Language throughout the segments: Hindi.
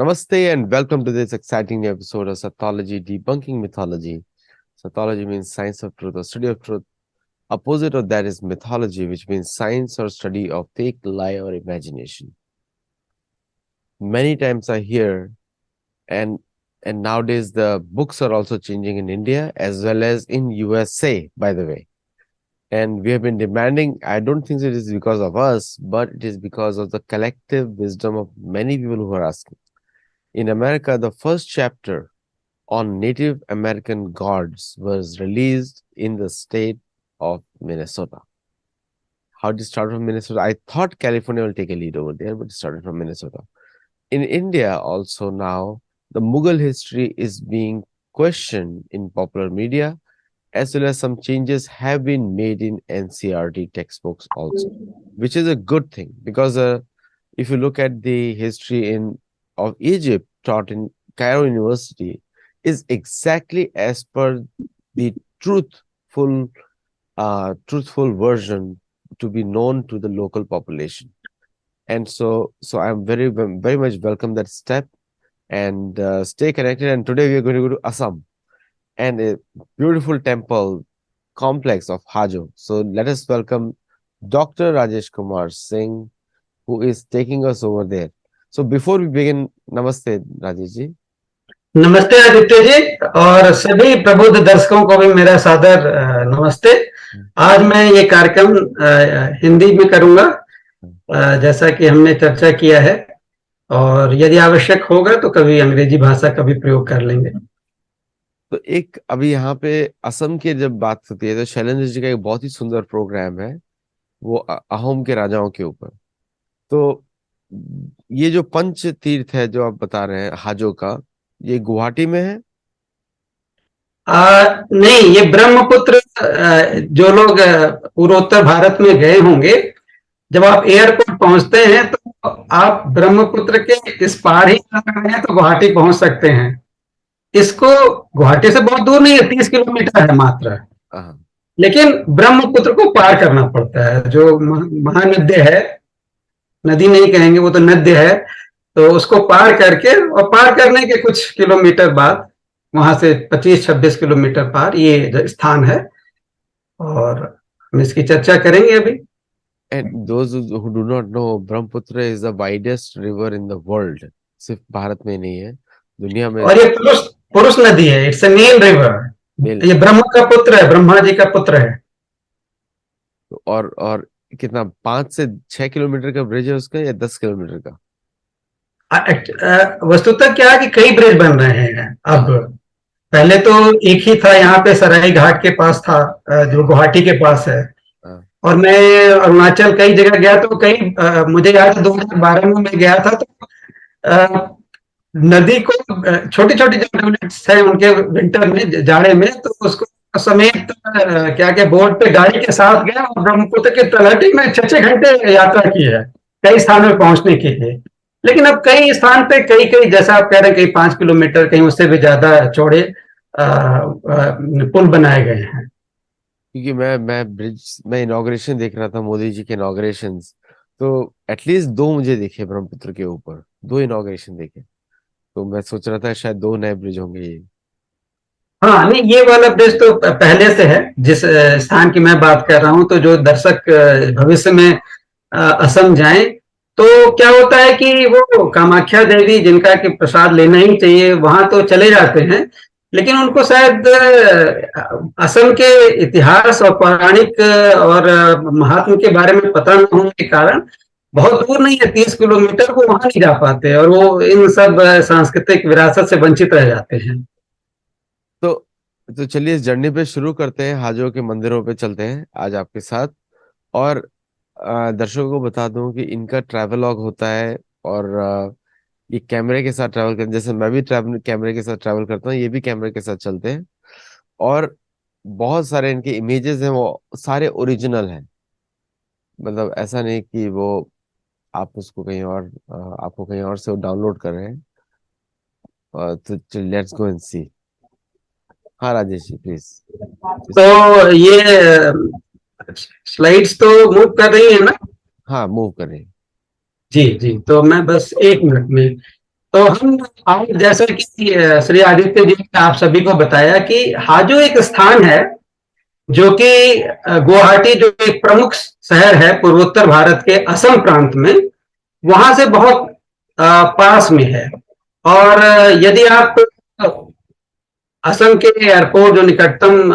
Namaste and welcome to this exciting new episode of Sathology Debunking Mythology. Sathology means science of truth or study of truth. Opposite of that is mythology, which means science or study of fake, lie, or imagination. Many times I hear, and nowadays the books are also changing in India as well as in USA, by the way. And we have been demanding, I don't think it is because of us, but it is because of the collective wisdom of many people who are asking. In America, the first chapter on Native American gods was released in the state of Minnesota. How did it start from Minnesota? I thought California will take a lead over there, but it started from Minnesota. In India, also now, the Mughal history is being questioned in popular media, as well as some changes have been made in NCERT textbooks also, which is a good thing because if you look at the history of Egypt taught in Cairo University, is exactly as per the truthful version to be known to the local population. And so I'm very much welcome that step and stay connected. And today we are going to go to Assam and a beautiful temple complex of Hajo. So let us welcome Dr. Rajesh Kumar Singh, who is taking us over there. So before we begin, Namaste, Rajesh ji. नमस्ते आदित्य जी और सभी प्रबुद्ध दर्शकों को भी मेरा सादर नमस्ते। आज मैं ये कार्यक्रम हिंदी में करूंगा जैसा कि हमने चर्चा किया है, और यदि आवश्यक होगा तो कभी अंग्रेजी भाषा का भी प्रयोग कर लेंगे। तो एक अभी यहाँ पे असम की जब बात होती है तो शैलेंद्र जी का एक बहुत ही सुंदर प्रोग्राम है, वो अहोम के राजाओं के ऊपर। तो ये जो पंच तीर्थ है जो आप बता रहे हैं हाजो का, ये गुवाहाटी में है? नहीं, ये ब्रह्मपुत्र, जो लोग पूर्वोत्तर भारत में गए होंगे, जब आप एयरपोर्ट पहुंचते हैं तो आप ब्रह्मपुत्र के इस पार ही हैं तो गुवाहाटी पहुंच सकते हैं। इसको गुवाहाटी से बहुत दूर नहीं है, 30 किलोमीटर है मात्र, लेकिन ब्रह्मपुत्र को पार करना पड़ता है। जो महानद्य है, नदी नहीं कहेंगे, वो तो नद्य है, तो उसको पार करके और पार करने के कुछ किलोमीटर बाद वहां से 25-26 किलोमीटर पार ये स्थान है, और हम इसकी चर्चा करेंगे अभी। And those who do not know, Brahmaputra is the widest river in the world. सिर्फ भारत में नहीं है, दुनिया में। और ये पुरुष नदी है, इट्स ए मेल रिवर। ये ब्रह्मा का पुत्र है, ब्रह्मा जी का पुत्र है। और कितना 5 से 6 किलोमीटर का ब्रिज है उसका या 10 किलोमीटर का? वस्तुतः क्या है कि कई ब्रिज बन रहे हैं अब। पहले तो एक ही था, यहाँ पे सराय घाट के पास था, जो गुवाहाटी के पास है। और मैं अरुणाचल कई जगह गया तो मुझे याद है 2012 में मैं गया था, तो नदी को छोटी छोटी जो यूनिट्स है उनके विंटर में, जाड़े में, तो उसको समेत क्या बोर्ड पे गाड़ी के साथ गया और ब्रह्मपुत्र के तलहटी में 6-6 घंटे यात्रा की है कई स्थानों में पहुंचने के लिए। लेकिन अब कई स्थान पे कई जैसा आप कह रहे हैं, कहीं 5 किलोमीटर, कहीं उससे भी ज्यादा चौड़े पुल बनाए गए हैं। क्योंकि मैं इनॉग्रेशन देख रहा था, मोदी जी के इनॉग्रेशन, तो एटलीस्ट 2 मुझे दिखे ब्रह्मपुत्र के ऊपर, 2 इनॉग्रेशन देखे, तो मैं सोच रहा था शायद 2 नए ब्रिज होंगे ये। हाँ नहीं, ये वाला ब्रिज तो पहले से है जिस स्थान की मैं बात कर रहा हूँ। तो जो दर्शक भविष्य में असम जाएं तो क्या होता है कि वो कामाख्या देवी जिनका कि प्रसाद लेना ही चाहिए वहां तो चले जाते हैं, लेकिन उनको शायद असम के इतिहास और पौराणिक और महात्म के बारे में पता न होने के कारण बहुत दूर नहीं है, 30 किलोमीटर, वो वहां नहीं जा पाते और वो इन सब सांस्कृतिक विरासत से वंचित रह जाते हैं। तो चलिए इस जर्नी पे शुरू करते हैं, हाजो के मंदिरों पे चलते हैं आज आपके साथ। और दर्शकों को बता दूं कि इनका ट्रैवलॉग होता है और ये कैमरे के साथ ट्रैवल करते हैं, जैसे मैं भी कैमरे के साथ ट्रैवल करता हूँ, ये भी कैमरे के साथ चलते हैं। और बहुत सारे इनके इमेजेस हैं, वो सारे ओरिजिनल हैं, मतलब ऐसा नहीं कि वो आप उसको कहीं और आपको कहीं और से डाउनलोड कर रहे हैं। तो लेट्स गो एंड सी। हाँ राजेश जी प्लीज। तो ये स्लाइड्स तो मूव कर रही है ना? हाँ मूव कर रही है। जी जी, तो मैं बस 1 मिनट में तो हम आज जैसा कि श्री आदित्य जी ने आप सभी को बताया कि हाजो एक स्थान है जो कि गुवाहाटी जो एक प्रमुख शहर है पूर्वोत्तर भारत के असम प्रांत में, वहां से बहुत पास में है। और यदि आप असम के एयरपोर्ट जो निकटतम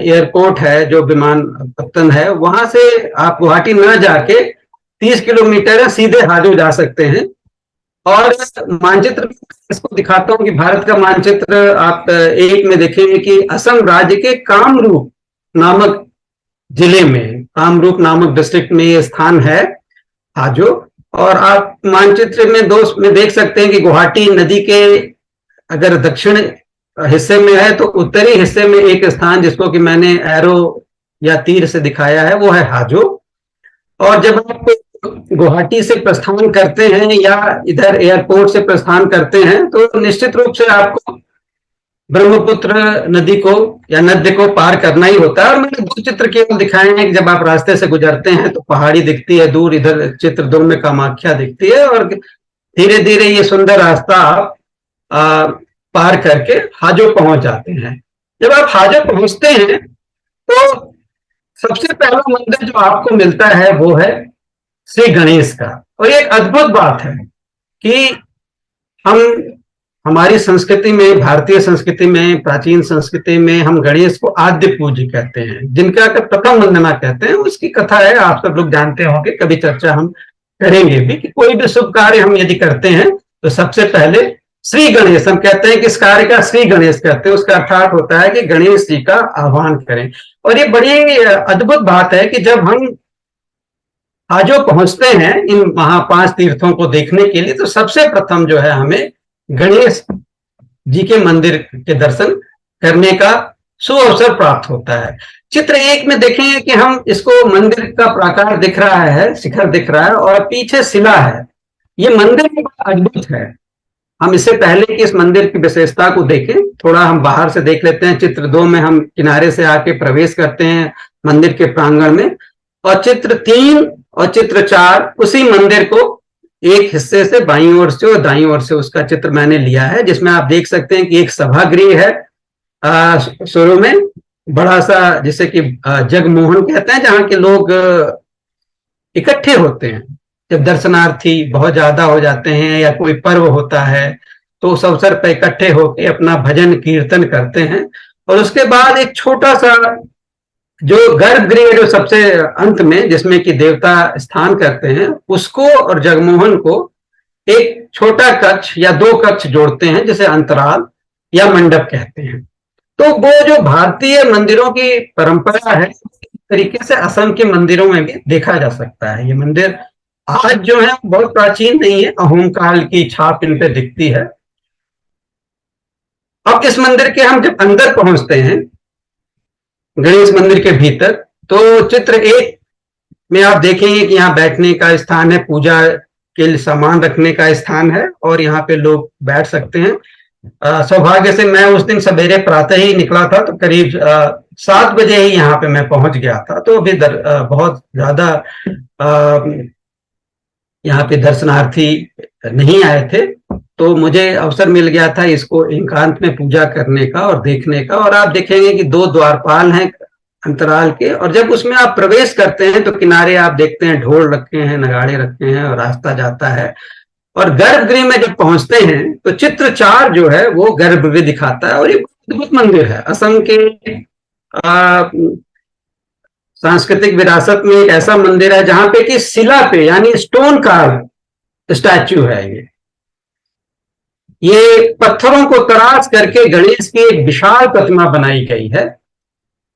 एयरपोर्ट है, जो विमानपत्तन है, वहां से आप गुवाहाटी न जाके 30 किलोमीटर है, सीधे हाजो जा सकते हैं। और मानचित्र इसको दिखाता हूं कि भारत का मानचित्र आप एक में देखेंगे कि असम राज्य के कामरूप नामक जिले में, कामरूप नामक डिस्ट्रिक्ट में ये स्थान है हाजो। और आप मानचित्र में दोस्त में देख सकते हैं कि गुवाहाटी नदी के अगर दक्षिण हिस्से में है तो उत्तरी हिस्से में एक स्थान जिसको कि मैंने एरो या तीर से दिखाया है, वो है हाजो। और जब आप गुवाहाटी से प्रस्थान करते हैं या इधर एयरपोर्ट से प्रस्थान करते हैं तो निश्चित रूप से आपको ब्रह्मपुत्र नदी को या नदी को पार करना ही होता है। और मैंने दो चित्र केवल दिखाए हैं कि जब आप रास्ते से गुजरते हैं तो पहाड़ी दिखती है दूर, इधर चित्र 2 में कामाख्या दिखती है, और धीरे धीरे ये सुंदर रास्ता आप पार करके हाजो पहुंच जाते हैं। जब आप हाजो पहुंचते हैं तो सबसे पहला मंदिर जो आपको मिलता है वो है श्री गणेश का। और एक अद्भुत बात है कि हम हमारी संस्कृति में, भारतीय संस्कृति में, प्राचीन संस्कृति में हम गणेश को आद्य पूज्य कहते हैं, जिनका प्रथम वंदना कहते हैं। उसकी कथा है, आप सब लोग जानते होंगे, कभी चर्चा हम करेंगे भी कि कोई भी शुभ कार्य हम यदि करते हैं तो सबसे पहले श्री गणेश हम कहते हैं। किस कार्य का श्री गणेश कहते हैं, उसका अर्थात होता है कि गणेश जी का आह्वान करें। और ये बड़ी अद्भुत बात है कि जब हम हाजो पहुंचते हैं इन वहां 5 तीर्थों को देखने के लिए, तो सबसे प्रथम जो है हमें गणेश जी के मंदिर के दर्शन करने का सुअवसर प्राप्त होता है। चित्र 1 में देखेंगे कि हम इसको मंदिर का प्राकार दिख रहा है, शिखर दिख रहा है और पीछे शिला है। ये मंदिर बड़ा अद्भुत है। हम इससे पहले कि इस मंदिर की विशेषता को देखें, थोड़ा हम बाहर से देख लेते हैं। चित्र 2 में हम किनारे से आके प्रवेश करते हैं मंदिर के प्रांगण में, और चित्र 3 और चित्र 4 उसी मंदिर को एक हिस्से से बाईं ओर से और दाईं ओर से उसका चित्र मैंने लिया है, जिसमें आप देख सकते हैं कि एक सभागृह है शुरू में बड़ा सा, जिसे कि जगमोहन कहते हैं, जहां के लोग इकट्ठे होते हैं जब दर्शनार्थी बहुत ज्यादा हो जाते हैं या कोई पर्व होता है तो उस अवसर पर इकट्ठे होकर अपना भजन कीर्तन करते हैं। और उसके बाद एक छोटा सा जो गर्भगृह जो सबसे अंत में, जिसमें कि देवता स्थान करते हैं, उसको और जगमोहन को एक छोटा कक्ष या 2 कक्ष जोड़ते हैं, जिसे अंतराल या मंडप कहते हैं। तो वो जो भारतीय मंदिरों की परंपरा है, इस तरीके से असम के मंदिरों में भी देखा जा सकता है। ये मंदिर आज जो है बहुत प्राचीन नहीं है, अहोम काल की छाप इन पे दिखती है। अब इस मंदिर के हम जब अंदर पहुंचते हैं, गणेश मंदिर के भीतर, तो चित्र 1 में आप देखेंगे कि यहाँ बैठने का स्थान है, पूजा के लिए सामान रखने का स्थान है, और यहाँ पे लोग बैठ सकते हैं। सौभाग्य से मैं उस दिन सवेरे प्रातः ही निकला था, तो करीब 7 बजे ही यहाँ पे मैं पहुंच गया था। तो अभी बहुत ज्यादा यहाँ पे दर्शनार्थी नहीं आए थे, तो मुझे अवसर मिल गया था इसको एकांत में पूजा करने का और देखने का। और आप देखेंगे कि 2 द्वारपाल हैं अंतराल के, और जब उसमें आप प्रवेश करते हैं तो किनारे आप देखते हैं ढोल रखे हैं, नगाड़े रखे हैं, और रास्ता जाता है। और गर्भगृह में जब पहुंचते हैं तो चित्र 4 जो है वो गर्भगृह दिखाता है। और ये अद्भुत मंदिर है, असम के सांस्कृतिक विरासत में एक ऐसा मंदिर है जहां पे कि शिला पे यानी स्टोन कार्व स्टैच्यू है। ये पत्थरों को तराश करके गणेश की एक विशाल प्रतिमा बनाई गई है।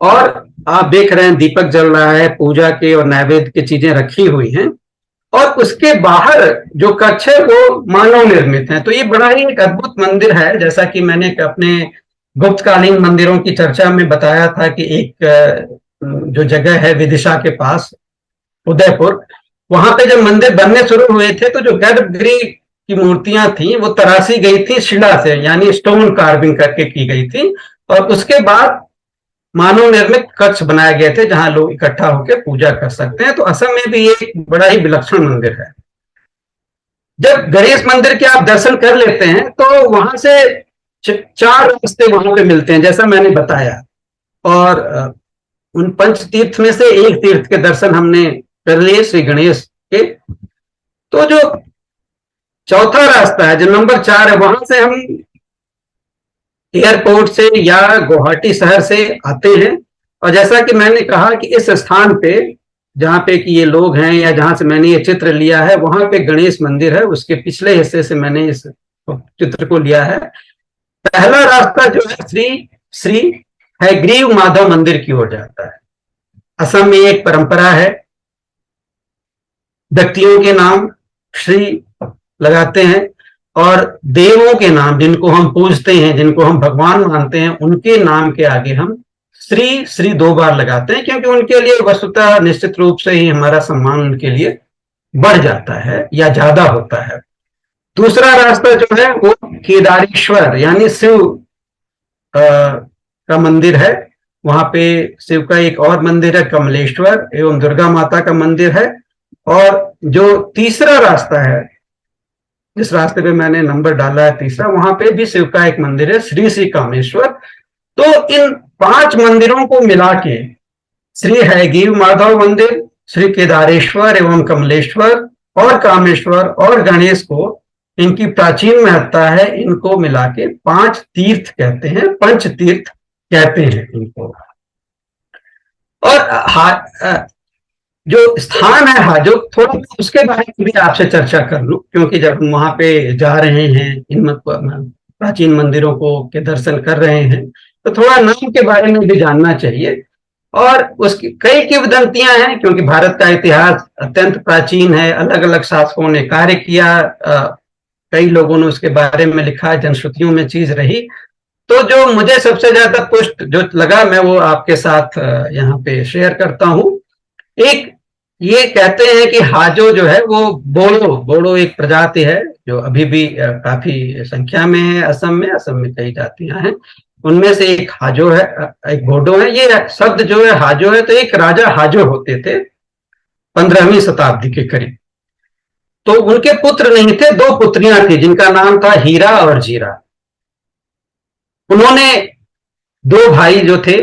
और आप देख रहे हैं दीपक जल रहा है, पूजा के और नैवेद्य की चीजें रखी हुई हैं। और उसके बाहर जो कक्ष है वो मानव निर्मित है। तो ये बड़ा ही एक अद्भुत मंदिर है। जैसा कि मैंने अपने गुप्तकालीन मंदिरों की चर्चा में बताया था कि एक जो जगह है विदिशा के पास, उदयपुर, वहां पे जब मंदिर बनने शुरू हुए थे तो जो गर्भगृह की मूर्तियां थी वो तराशी गई थी शिला से, यानी स्टोन कार्विंग करके की गई थी। और उसके बाद मानव निर्मित कक्ष बनाए गए थे जहां लोग इकट्ठा होकर पूजा कर सकते हैं। तो असम में भी ये एक बड़ा ही विलक्षण मंदिर है। जब गणेश मंदिर के आप दर्शन कर लेते हैं तो वहां से चार रास्ते वहां पे मिलते हैं, जैसा मैंने बताया। और उन पंच तीर्थ में से एक तीर्थ के दर्शन हमने कर लिए, श्री गणेश के। तो जो चौथा रास्ता है, जो नंबर 4 है, वहां से हम एयरपोर्ट से या गुवाहाटी शहर से आते हैं। और जैसा कि मैंने कहा कि इस स्थान पे जहां पे कि ये लोग हैं या जहां से मैंने ये चित्र लिया है, वहां पे गणेश मंदिर है, उसके पिछले हिस्से से मैंने इस चित्र को लिया है। पहला रास्ता जो है श्री श्री हयग्रीव माधव मंदिर की ओर जाता है। असम में एक परंपरा है, व्यक्तियों के नाम श्री लगाते हैं और देवों के नाम, जिनको हम पूजते हैं, जिनको हम भगवान मानते हैं, उनके नाम के आगे हम श्री श्री 2 बार लगाते हैं, क्योंकि उनके लिए वस्तुतः निश्चित रूप से ही हमारा सम्मान उनके लिए बढ़ जाता है या ज्यादा होता है। दूसरा रास्ता जो है वो केदारेश्वर यानी शिव का मंदिर है। वहां पे शिव का एक और मंदिर है, कमलेश्वर, एवं दुर्गा माता का मंदिर है। और जो तीसरा रास्ता है, जिस रास्ते पे मैंने नंबर डाला है तीसरा, वहां पे भी शिव का एक मंदिर है, श्री श्री कामेश्वर। तो इन 5 मंदिरों को मिला के श्री हयग्रीव माधव मंदिर, श्री केदारेश्वर एवं कमलेश्वर और कामेश्वर और गणेश को, इनकी प्राचीन महत्ता है। इनको मिला के 5 तीर्थ कहते हैं, पंच तीर्थ कहते हैं इनको। और जो स्थान है जो थोड़ा उसके बारे में भी आपसे चर्चा कर लूं, क्योंकि जब हम वहां पे जा रहे हैं, इन प्राचीन मंदिरों को के दर्शन कर रहे हैं, तो थोड़ा नाम के बारे में भी जानना चाहिए। और उसकी कई किंवदंतियां हैं, क्योंकि भारत का इतिहास अत्यंत प्राचीन है, अलग अलग शासकों ने कार्य किया, कई लोगों ने उसके बारे में लिखा, जनश्रुतियों में चीज रही। तो जो मुझे सबसे ज्यादा पुष्ट जो लगा, मैं वो आपके साथ यहाँ पे शेयर करता हूँ। एक ये कहते हैं कि हाजो जो है वो बोड़ो एक प्रजाति है, जो अभी भी काफी संख्या में है असम में कई जातियां हैं, उनमें से एक हाजो है, एक बोडो है। ये शब्द जो है हाजो है, तो एक राजा हाजो होते थे 15वीं शताब्दी के करीब। तो उनके पुत्र नहीं थे, 2 पुत्रियां थी, जिनका नाम था हीरा और जीरा। उन्होंने 2 भाई जो थे,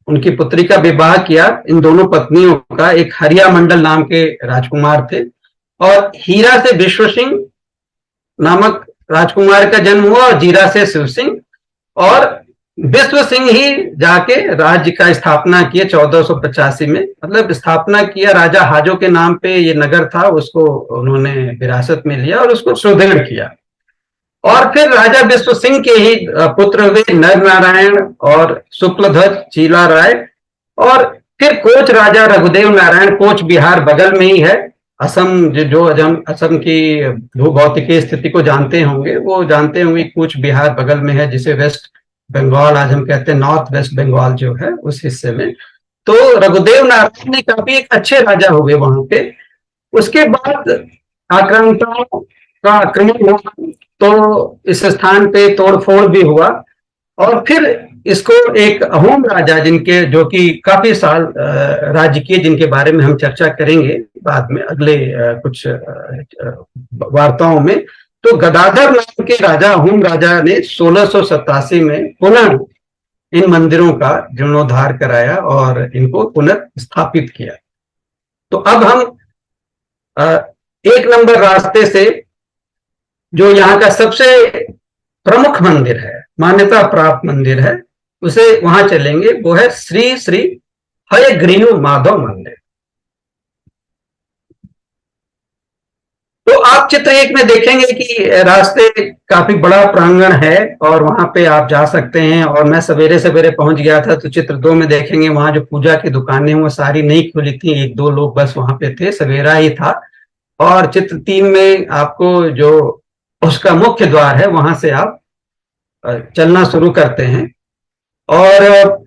उनकी पुत्री का विवाह किया। इन दोनों पत्नियों का एक हरिया मंडल नाम के राजकुमार थे, और हीरा से विश्व सिंह नामक राजकुमार का जन्म हुआ, और जीरा से शिव सिंह। और विश्व सिंह ही जाके राज्य का स्थापना किया 1485 में, मतलब स्थापना किया। राजा हाजो के नाम पे ये नगर था, उसको उन्होंने विरासत में लिया और उसको सुदृढ़ किया। और फिर राजा विश्व सिंह के ही पुत्र हुए नर नारायण और शुक्लध्वज चीला राय। और फिर कोच राजा रघुदेव नारायण, कोच बिहार बगल में ही है। असम जो असम की भूभौतिकीय स्थिति को जानते होंगे, वो जानते होंगे कोच बिहार बगल में है, जिसे वेस्ट बंगाल आज हम कहते हैं, नॉर्थ वेस्ट बंगाल जो है उस हिस्से में। तो रघुदेव नारायण ने काफी एक अच्छे राजा हुए वहां पे। उसके बाद आक्रांताओं का आक्रमण हुआ, तो इस स्थान पे तोड़फोड़ भी हुआ। और फिर इसको एक अहोम राजा, जिनके जो कि काफी साल राज्य किए, जिनके बारे में हम चर्चा करेंगे बाद में अगले कुछ वार्ताओं में। तो गदाधर नाम के राजा, अहोम राजा ने 1687 में पुनः इन मंदिरों का जीर्णोद्धार कराया और इनको पुनर्स्थापित किया। तो अब हम 1 नंबर रास्ते से, जो यहाँ का सबसे प्रमुख मंदिर है, मान्यता प्राप्त मंदिर है, उसे वहां चलेंगे। वो है श्री श्री हयग्रीव माधव मंदिर। तो आप चित्र 1 में देखेंगे कि रास्ते काफी बड़ा प्रांगण है और वहां पे आप जा सकते हैं। और मैं सवेरे सवेरे पहुंच गया था, तो चित्र 2 में देखेंगे वहां जो पूजा की दुकानें वो सारी नहीं खुली थी, 1-2 लोग बस वहां पे थे, सवेरा ही था। और चित्र 3 में आपको जो उसका मुख्य द्वार है, वहां से आप चलना शुरू करते हैं। और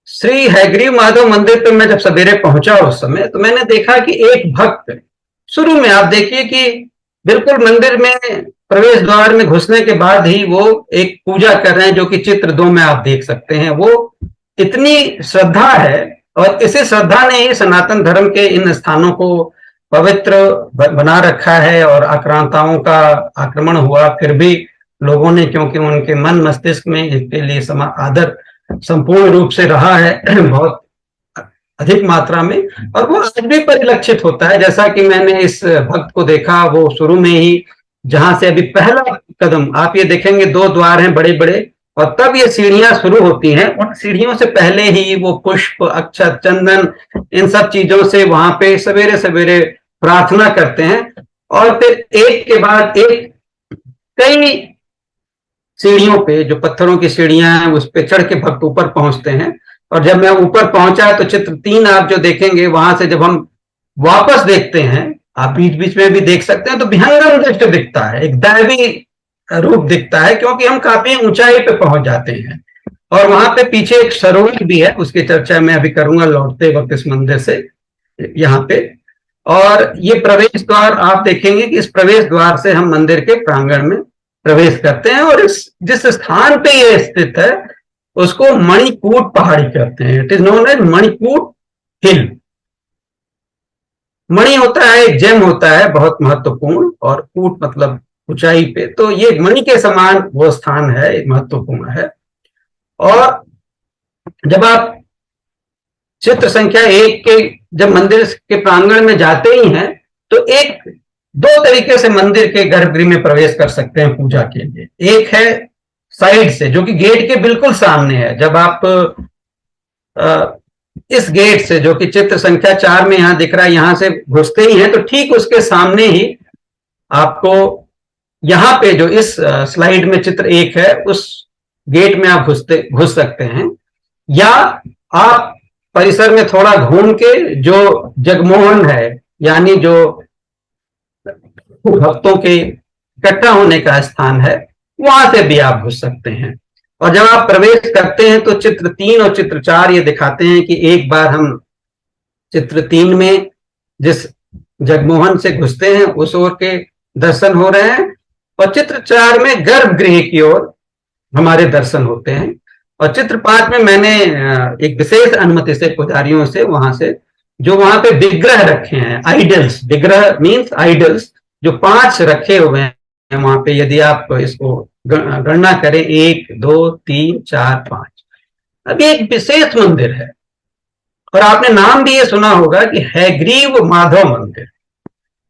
श्री हयग्रीव माधव मंदिर पे मैं जब सवेरे पहुंचा उस समय, तो मैंने देखा कि एक भक्त, शुरू में आप देखिए कि बिल्कुल मंदिर में प्रवेश द्वार में घुसने के बाद ही वो एक पूजा कर रहे हैं, जो कि चित्र 2 में आप देख सकते हैं। वो इतनी श्रद्धा है, और इसी श्रद्धा ने ही सनातन धर्म के इन स्थानों को पवित्र बना रखा है, और आक्रांताओं का आक्रमण हुआ फिर भी लोगों ने, क्योंकि उनके मन मस्तिष्क में इसके लिए आदर संपूर्ण रूप से रहा है बहुत अधिक मात्रा में, और वो आज भी परिलक्षित होता है। जैसा कि मैंने इस भक्त को देखा, वो शुरू में ही जहां से अभी पहला कदम आप ये देखेंगे, 2 द्वार हैं बड़े बड़े, और तब ये सीढ़ियां शुरू होती हैं। उन सीढ़ियों से पहले ही वो पुष्प, अक्षत, चंदन, इन सब चीजों से वहां पे सवेरे सवेरे प्रार्थना करते हैं, और फिर एक के बाद एक कई सीढ़ियों पे, जो पत्थरों की सीढ़ियां हैं, उस पे चढ़ के भक्त ऊपर पहुंचते हैं। और जब मैं ऊपर पहुंचा तो चित्र 3 आप जो देखेंगे, वहां से जब हम वापस देखते हैं, आप बीच बीच में भी देख सकते हैं, तो भयंकर दृश्य दिखता है, एक दैवी रूप दिखता है, क्योंकि हम काफी ऊंचाई पे पहुंच जाते हैं। और वहां पे पीछे एक सरोवर भी है, उसकी चर्चा मैं अभी करूंगा लौटते वक्त इस मंदिर से यहाँ पे। और ये प्रवेश द्वार आप देखेंगे कि इस प्रवेश द्वार से हम मंदिर के प्रांगण में प्रवेश करते हैं, और इस जिस स्थान पे ये स्थित है उसको मणिकूट पहाड़ी कहते हैं। It is known as Manikut hill. मणि होता है, एक जेम होता है बहुत महत्वपूर्ण, और कूट मतलब ऊंचाई पे, तो ये मणि के समान वो स्थान है, महत्वपूर्ण है। और जब आप चित्र संख्या 1 के जब मंदिर के प्रांगण में जाते ही हैं, तो एक 2 तरीके से मंदिर के गर्भगृह में प्रवेश कर सकते हैं पूजा के लिए। एक है साइड से, जो कि गेट के बिल्कुल सामने है। जब आप इस गेट से, जो कि चित्र संख्या 4 में यहां दिख रहा है, यहां से घुसते ही हैं, तो ठीक उसके सामने ही आपको यहां पे जो इस स्लाइड में चित्र 1 है, उस गेट में आप घुस सकते हैं। या आप परिसर में थोड़ा घूम के जो जगमोहन है, यानी जो भक्तों के इकट्ठा होने का स्थान है, वहां से भी आप घुस सकते हैं। और जब आप प्रवेश करते हैं तो चित्र 3 और चित्र 4 ये दिखाते हैं कि एक बार हम चित्र 3 में जिस जगमोहन से घुसते हैं उस ओर के दर्शन हो रहे हैं, और चित्र 4 में गर्भगृह की ओर हमारे दर्शन होते हैं। और चित्र 5 में मैंने एक विशेष अनुमति से पुजारियों से वहां से, जो वहां पे विग्रह रखे हैं, आइडल्स, विग्रह मीन्स आइडल्स, जो 5 रखे हुए हैं वहां पे, यदि आप इसको गणना करें 1 2 3 4 5, अभी एक विशेष मंदिर है। और आपने नाम भी ये सुना होगा कि हयग्रीव माधव मंदिर।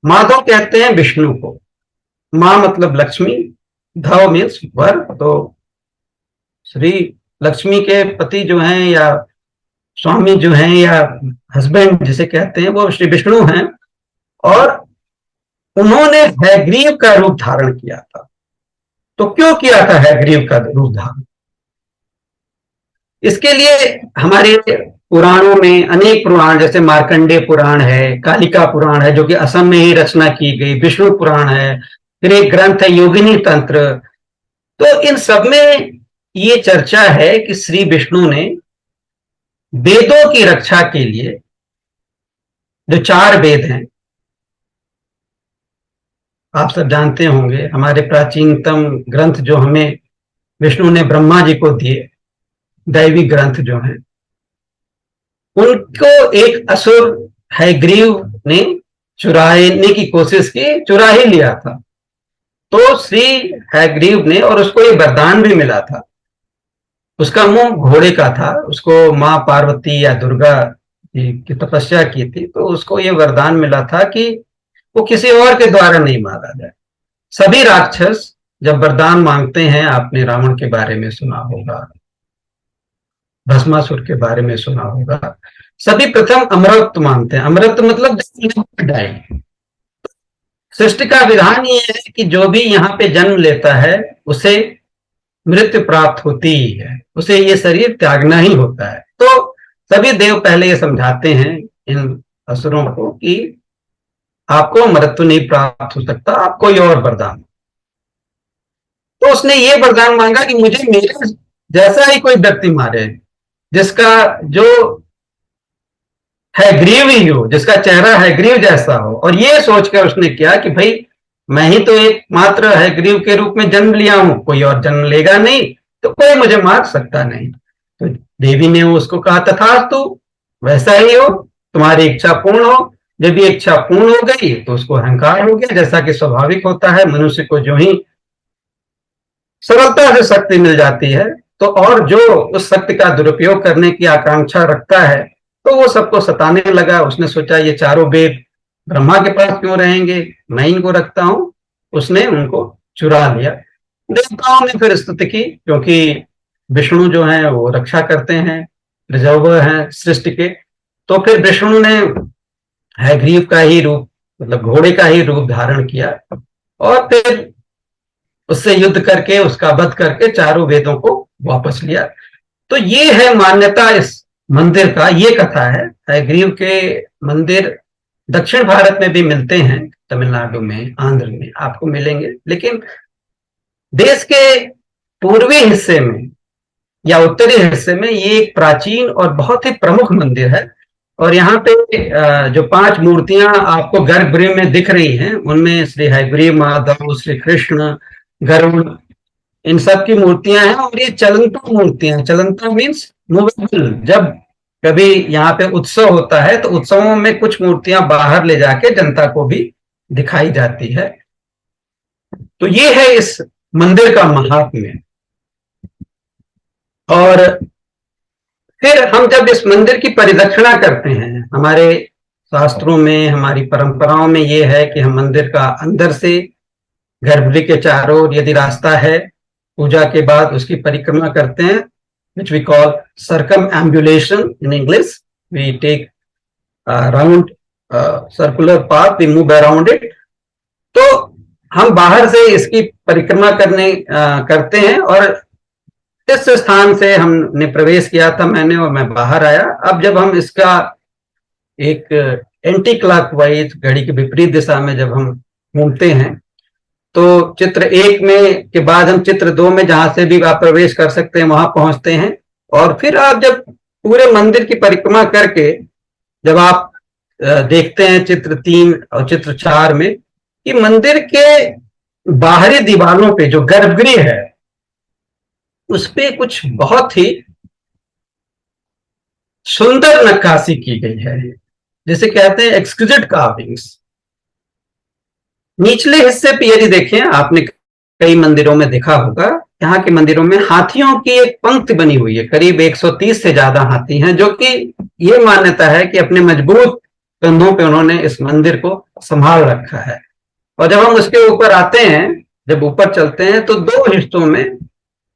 माधव कहते हैं विष्णु को, मां मतलब लक्ष्मी, धव मीन्स वर, तो श्री लक्ष्मी के पति जो हैं या स्वामी जो हैं या हस्बैंड जिसे कहते हैं, वो श्री विष्णु हैं। और उन्होंने हयग्रीव का रूप धारण किया था। तो क्यों किया था हयग्रीव का रूप धारण? इसके लिए हमारे पुराणों में अनेक पुराण, जैसे मार्कंडेय पुराण है, कालिका पुराण है जो कि असम में ही रचना की गई, विष्णु पुराण है, फिर एक ग्रंथ है योगिनी तंत्र। तो इन सब में ये चर्चा है कि श्री विष्णु ने वेदों की रक्षा के लिए, जो 4 वेद हैं, आप सब जानते होंगे, हमारे प्राचीनतम ग्रंथ जो हमें विष्णु ने ब्रह्मा जी को दिए, दैवी ग्रंथ जो हैं, उनको एक असुर हयग्रीव ने चुराने की कोशिश की, चुरा ही लिया था। तो श्री हयग्रीव ने, और उसको ये वरदान भी मिला था, उसका मुंह घोड़े का था, उसको मां पार्वती या दुर्गा की तपस्या की थी, तो उसको ये वरदान मिला था कि वो किसी और के द्वारा नहीं मारा जाए। सभी राक्षस जब वरदान मांगते हैं, आपने रावण के बारे में सुना होगा, भस्मासुर के बारे में सुना होगा, सभी प्रथम अमृत मांगते हैं। अमृत मतलब सृष्टि का विधान ये है कि जो भी यहाँ पे जन्म लेता है उसे मृत्यु प्राप्त होती ही है, उसे ये शरीर त्यागना ही होता है। तो सभी देव पहले ये समझाते हैं इन असुरों को कि आपको मृत्यु नहीं प्राप्त हो सकता, आप कोई और वरदान। तो उसने ये वरदान मांगा कि मुझे मेरे जैसा ही कोई व्यक्ति मारे, जिसका जो हयग्रीव ही हो, जिसका चेहरा हयग्रीव जैसा हो। और ये सोचकर उसने किया कि भाई मैं ही तो एक मात्र हयग्रीव के रूप में जन्म लिया हूं, कोई और जन्म लेगा नहीं, तो कोई मुझे मार सकता नहीं। तो देवी ने उसको कहा तथास्तु, वैसा ही हो, तुम्हारी इच्छा पूर्ण हो, जब ये इच्छा पूर्ण हो गई तो उसको अहंकार हो गया, जैसा कि स्वाभाविक होता है मनुष्य को जो ही सरलता से शक्ति मिल जाती है तो और जो उस शक्ति का दुरुपयोग करने की आकांक्षा रखता है तो वो सबको सताने लगा। उसने सोचा ये चारों वेद ब्रह्मा के पास क्यों रहेंगे, मैं इनको रखता हूं। उसने उनको चुरा लिया। देवताओं ने फिर स्तुति की, क्योंकि विष्णु जो है वो रक्षा करते हैं, रिजर्वर हैं सृष्टि के। तो फिर विष्णु ने हयग्रीव का ही रूप, मतलब घोड़े का ही रूप धारण किया और फिर उससे युद्ध करके उसका वध करके चारों वेदों को वापस लिया। तो ये है मान्यता इस मंदिर का, ये कथा है। हयग्रीव के मंदिर दक्षिण भारत में भी मिलते हैं, तमिलनाडु में, आंध्र में आपको मिलेंगे, लेकिन देश के पूर्वी हिस्से में या उत्तरी हिस्से में ये एक प्राचीन और बहुत ही प्रमुख मंदिर है। और यहाँ पे जो 5 मूर्तियां आपको गर्भगृह में दिख रही हैं, उनमें श्री हयग्रीव माधव, श्री कृष्ण, गरुड़, इन सब की मूर्तियां हैं। और ये चलंता मूर्तियां, चलंता मीन्स मूवेबल। जब कभी यहाँ पे उत्सव होता है तो उत्सवों में कुछ मूर्तियां बाहर ले जाके जनता को भी दिखाई जाती है। तो ये है इस मंदिर का महात्म्य। और फिर हम जब इस मंदिर की परिदक्षिणा करते हैं, हमारे शास्त्रों में, हमारी परंपराओं में ये है कि हम मंदिर का अंदर से गर्भगृह के चारों ओर यदि रास्ता है, पूजा के बाद उसकी परिक्रमा करते हैं, which we call circumambulation in English. We take round circular path, we move around it. तो हम बाहर से इसकी परिक्रमा करते हैं और इस स्थान से हमने प्रवेश किया था मैंने, और मैं बाहर आया। अब जब हम इसका एक एंटी क्लॉकवाइज, घड़ी की विपरीत दिशा में जब हम घूमते हैं तो चित्र 1 में के बाद हम चित्र 2 में, जहां से भी आप प्रवेश कर सकते हैं, वहां पहुंचते हैं। और फिर आप जब पूरे मंदिर की परिक्रमा करके जब आप देखते हैं चित्र 3 और चित्र 4 में कि मंदिर के बाहरी दीवारों पे जो गर्भगृह है उस पे कुछ बहुत ही सुंदर नक्काशी की गई है, जिसे कहते हैं एक्सक्विजिट कार्विंग्स। निचले हिस्से पे यदि देखें, आपने कई मंदिरों में देखा होगा, यहाँ के मंदिरों में हाथियों की एक पंक्ति बनी हुई है। करीब 130 से ज्यादा हाथी हैं, जो कि ये मान्यता है कि अपने मजबूत कंधों पे उन्होंने इस मंदिर को संभाल रखा है। और जब हम उसके ऊपर आते हैं, जब ऊपर चलते हैं, तो 2 हिस्सों में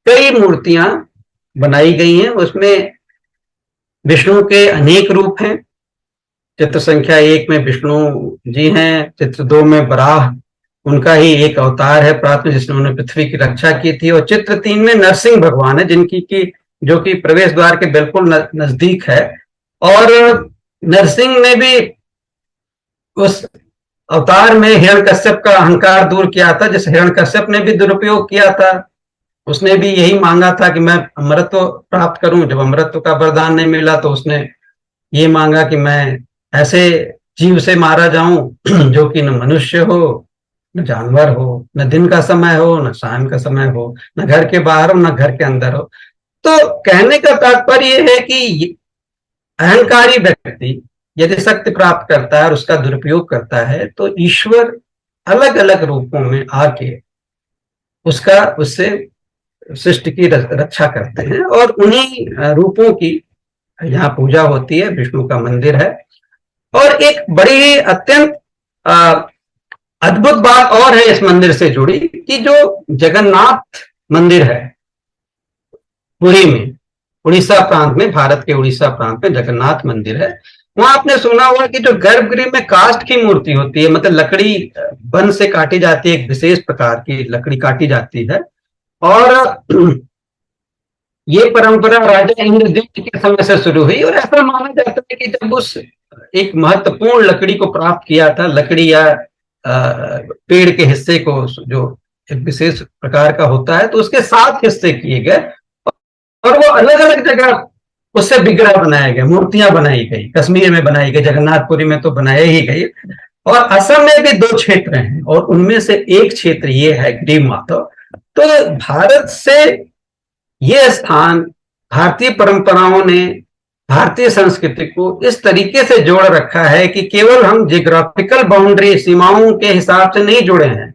कई मूर्तियां बनाई गई हैं। उसमें विष्णु के अनेक रूप हैं। चित्र संख्या 1 में विष्णु जी हैं, चित्र 2 में बराह, उनका ही एक अवतार है प्रातः, जिसने उन्होंने पृथ्वी की रक्षा की थी। और चित्र 3 में नरसिंह भगवान है, जिनकी की जो कि प्रवेश द्वार के बिल्कुल नजदीक है। और नरसिंह ने भी उस अवतार में हिरण्यकश्यप का अहंकार दूर किया था, जिस हिरण्यकश्यप ने भी दुरुपयोग किया था। उसने भी यही मांगा था कि मैं अमृतत्व प्राप्त करूं। जब अमृतत्व का वरदान नहीं मिला तो उसने ये मांगा कि मैं ऐसे जीव से मारा जाऊं जो कि न मनुष्य हो, न जानवर हो, न दिन का समय हो, न शाम का समय हो, न घर के बाहर हो, न घर के अंदर हो। तो कहने का तात्पर्य है कि अहंकारी व्यक्ति यदि शक्ति प्राप्त करता है और उसका दुरुपयोग करता है तो ईश्वर अलग अलग रूपों में आके उससे सृष्टि की रक्षा करते हैं। और उन्हीं रूपों की यहाँ पूजा होती है। विष्णु का मंदिर है। और एक बड़ी अत्यंत अद्भुत बात और है इस मंदिर से जुड़ी, कि जो जगन्नाथ मंदिर है पुरी में, उड़ीसा प्रांत में, भारत के उड़ीसा प्रांत में जगन्नाथ मंदिर है। वहां आपने सुना होगा कि जो गर्भगृह में काष्ठ की मूर्ति होती है, मतलब लकड़ी वन से काटी जाती है, एक विशेष प्रकार की लकड़ी काटी जाती है। और ये परंपरा राजा इंद्रदीप के समय से शुरू हुई। और ऐसा माना जाता है कि जब उस एक महत्वपूर्ण लकड़ी को प्राप्त किया था, लकड़ी या पेड़ के हिस्से को जो एक विशेष प्रकार का होता है, तो उसके 7 हिस्से किए गए और वो अलग अलग जगह उससे विग्रह बनाए गए, मूर्तियां बनाई गई। कश्मीर में बनाई गई, जगन्नाथपुरी में तो बनाई ही गई, और असम में भी 2 क्षेत्र हैं और उनमें से एक क्षेत्र ये है ग्रीव माधव। तो भारत से ये स्थान भारतीय परंपराओं ने भारतीय संस्कृति को इस तरीके से जोड़ रखा है कि केवल हम जियोग्राफिकल बाउंड्री, सीमाओं के हिसाब से नहीं जुड़े हैं।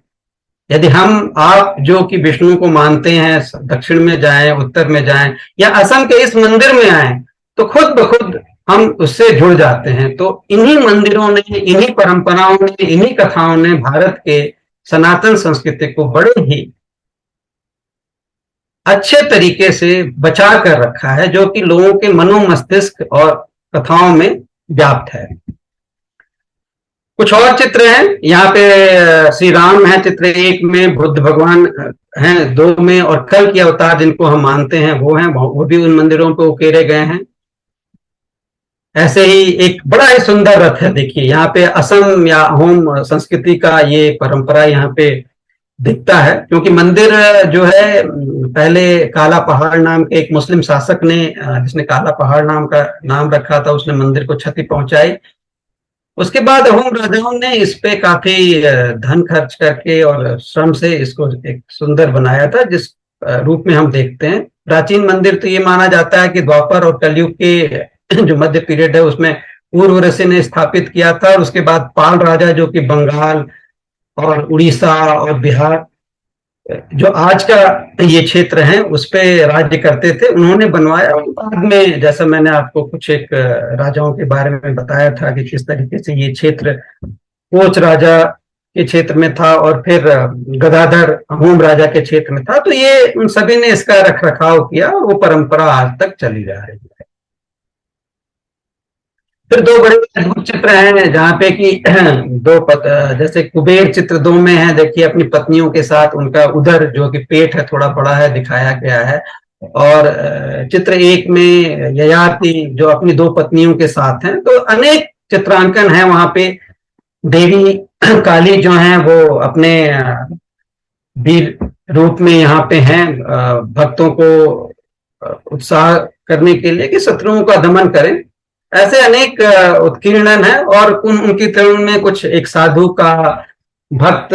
यदि हम आप जो कि विष्णु को मानते हैं, दक्षिण में जाएं, उत्तर में जाएं, या असम के इस मंदिर में आए, तो खुद ब खुद हम उससे जुड़ जाते हैं। तो इन्हीं मंदिरों ने, इन्हीं परंपराओं ने, इन्हीं कथाओं ने भारत के सनातन संस्कृति को बड़े ही अच्छे तरीके से बचा कर रखा है, जो कि लोगों के मनो मस्तिष्क और कथाओं में व्याप्त है। कुछ और चित्र हैं यहाँ पे। श्री राम है चित्र 1 में, बुद्ध भगवान हैं 2 में, और कल की अवतार जिनको हम मानते हैं वो हैं, वो भी उन मंदिरों पे उकेरे गए हैं। ऐसे ही एक बड़ा ही सुंदर रथ है, देखिए यहाँ पे असम या अहोम संस्कृति का ये परंपरा यहाँ पे दिखता है। क्योंकि मंदिर जो है, पहले काला पहाड़ नाम के एक मुस्लिम शासक ने, जिसने काला पहाड़ नाम का नाम रखा था, उसने मंदिर को क्षति पहुंचाई। उसके बाद अहोम राजाओं ने इस पे काफी धन खर्च करके और श्रम से इसको एक सुंदर बनाया था, जिस रूप में हम देखते हैं। प्राचीन मंदिर तो ये माना जाता है कि द्वापर और कलयुग के जो मध्य पीरियड है उसमें पूर्व ऋषि ने स्थापित किया था, और उसके बाद पाल राजा जो कि बंगाल और उड़ीसा और बिहार, जो आज का ये क्षेत्र है, उस पे राज्य करते थे, उन्होंने बनवाया। और बाद में, जैसा मैंने आपको कुछ एक राजाओं के बारे में बताया था कि किस तरीके से ये क्षेत्र कोच राजा के क्षेत्र में था और फिर गदाधर अहोम राजा के क्षेत्र में था, तो ये उन सभी ने इसका रख रखाव किया और वो परंपरा आज तक चली जा रही है। फिर 2 बड़े अद्भुत चित्र हैं जहाँ पे कि जैसे कुबेर चित्र 2 में है, देखिए अपनी पत्नियों के साथ, उनका उधर जो कि पेट है थोड़ा बड़ा है दिखाया गया है। और चित्र 1 में ययाति जो अपनी 2 पत्नियों के साथ हैं। तो अनेक चित्रांकन है वहां पे। देवी काली जो हैं वो अपने वीर रूप में यहाँ पे हैं, भक्तों को उत्साह करने के लिए कि शत्रुओं का दमन करें। ऐसे अनेक उत्कीर्णन है, और उनकी तुलना में कुछ एक साधु का, भक्त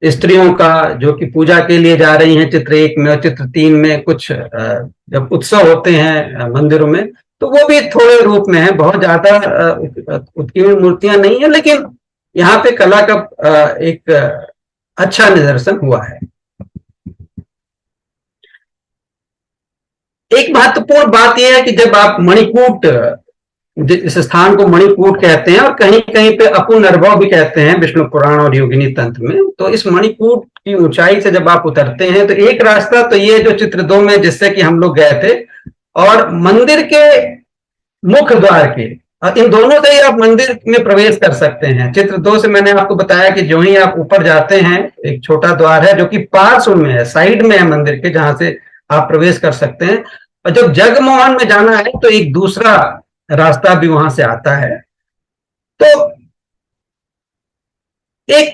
स्त्रियों का जो कि पूजा के लिए जा रही हैं चित्र 1 में, और चित्र 3 में कुछ जब उत्सव होते हैं मंदिरों में, तो वो भी थोड़े रूप में है, बहुत ज्यादा उत्कीर्ण मूर्तियां नहीं है, लेकिन यहाँ पे कला का एक अच्छा निदर्शन हुआ है। एक महत्वपूर्ण बात यह है कि जब आप मणिकूट, इस स्थान को मणिकूट कहते हैं और कहीं कहीं पे अपुनर्भव भी कहते हैं विष्णु पुराण और योगिनी तंत्र में, तो इस मणिकूट की ऊंचाई से जब आप उतरते हैं तो एक रास्ता तो ये जो चित्र 2 में जिससे कि हम लोग गए थे, और मंदिर के मुख्य द्वार के, इन दोनों से ही आप मंदिर में प्रवेश कर सकते हैं। चित्र 2 से मैंने आपको बताया कि जो ही आप ऊपर जाते हैं, एक छोटा द्वार है जो कि पार्श्व में है, साइड में है मंदिर के, जहां से आप प्रवेश कर सकते हैं। और जब जगमोहन में जाना है तो एक दूसरा रास्ता भी वहां से आता है। तो एक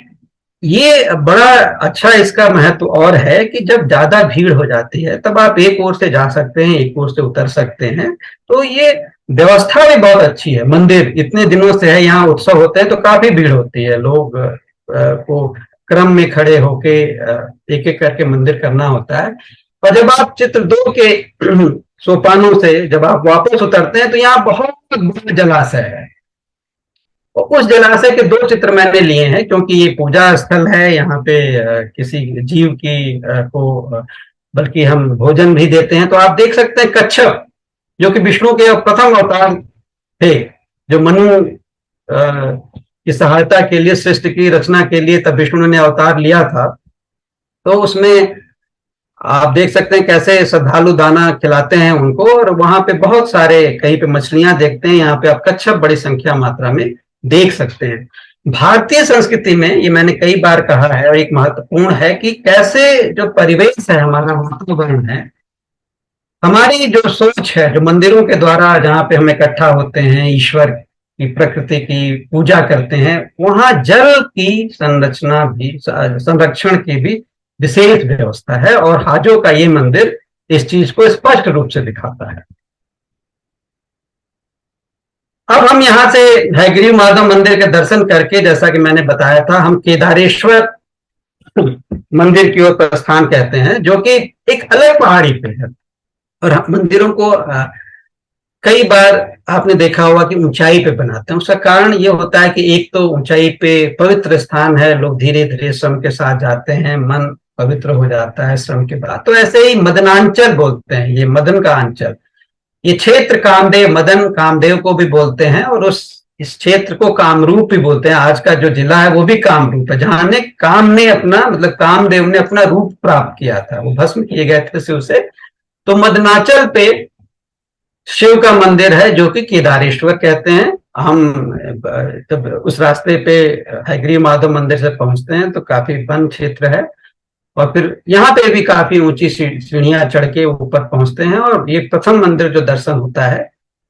ये बड़ा अच्छा इसका महत्व और है कि जब ज्यादा भीड़ हो जाती है तब आप एक ओर से जा सकते हैं, एक ओर से उतर सकते हैं। तो ये व्यवस्था भी बहुत अच्छी है। मंदिर इतने दिनों से है, यहाँ उत्सव होते हैं तो काफी भीड़ होती है, लोग को क्रम में खड़े होके एक एक करके मंदिर करना होता है। और जब आप चित्र 2 के सोपानों से जब आप वापस उतरते हैं तो यहाँ बहुत बड़ा जलाशय है। और उस जलाशय के 2 चित्र मैंने लिए हैं, क्योंकि ये पूजा स्थल है। यहाँ पे किसी जीव की को बल्कि हम भोजन भी देते हैं। तो आप देख सकते हैं कच्छप, जो कि विष्णु के प्रथम अवतार थे, जो मनु की सहायता के लिए, सृष्टि की रचना के लिए तब विष्णु ने अवतार लिया था। तो उसमें आप देख सकते हैं कैसे श्रद्धालु दाना खिलाते हैं उनको, और वहां पे बहुत सारे, कहीं पे मछलियां देखते हैं, यहाँ पे आप कच्छप बड़ी संख्या मात्रा में देख सकते हैं। भारतीय संस्कृति में ये मैंने कई बार कहा है और एक महत्वपूर्ण है कि कैसे जो परिवेश है, हमारा वातावरण है, हमारी जो सोच है, जो मंदिरों के द्वारा जहाँ पे हम इकट्ठा होते हैं, ईश्वर की, प्रकृति की पूजा करते हैं, वहां जल की संरचना भी, संरक्षण की भी विशेष व्यवस्था है। और हाजो का ये मंदिर इस चीज को स्पष्ट रूप से दिखाता है। अब हम यहाँ से हयग्रीव माधव मंदिर के दर्शन करके, जैसा कि मैंने बताया था, हम केदारेश्वर मंदिर की ओर प्रस्थान कहते हैं, जो कि एक अलग पहाड़ी पे है। और मंदिरों को कई बार आपने देखा होगा कि ऊंचाई पे बनाते हैं। उसका कारण ये होता है कि एक तो ऊंचाई पे पवित्र स्थान है, लोग धीरे धीरे श्रम के साथ जाते हैं, मन पवित्र हो जाता है श्रम के बाद। तो ऐसे ही मदनांचल बोलते हैं, ये मदन का अंचल, ये क्षेत्र कामदेव, मदन कामदेव को भी बोलते हैं, और इस क्षेत्र को कामरूप भी बोलते हैं। आज का जो जिला है वो भी कामरूप है, जहां ने काम ने अपना, मतलब कामदेव ने अपना रूप प्राप्त किया था, वो भस्म किए गए थे शिव से। तो मदनाचल पे शिव का मंदिर है जो कि केदारेश्वर कहते हैं। हम जब उस रास्ते पे हयग्रीव माधव मंदिर से पहुंचते हैं तो काफी वन क्षेत्र है, और फिर यहाँ पे भी काफी ऊंची सीढ़ियां चढ़ के ऊपर पहुंचते हैं, और ये प्रथम मंदिर जो दर्शन होता है।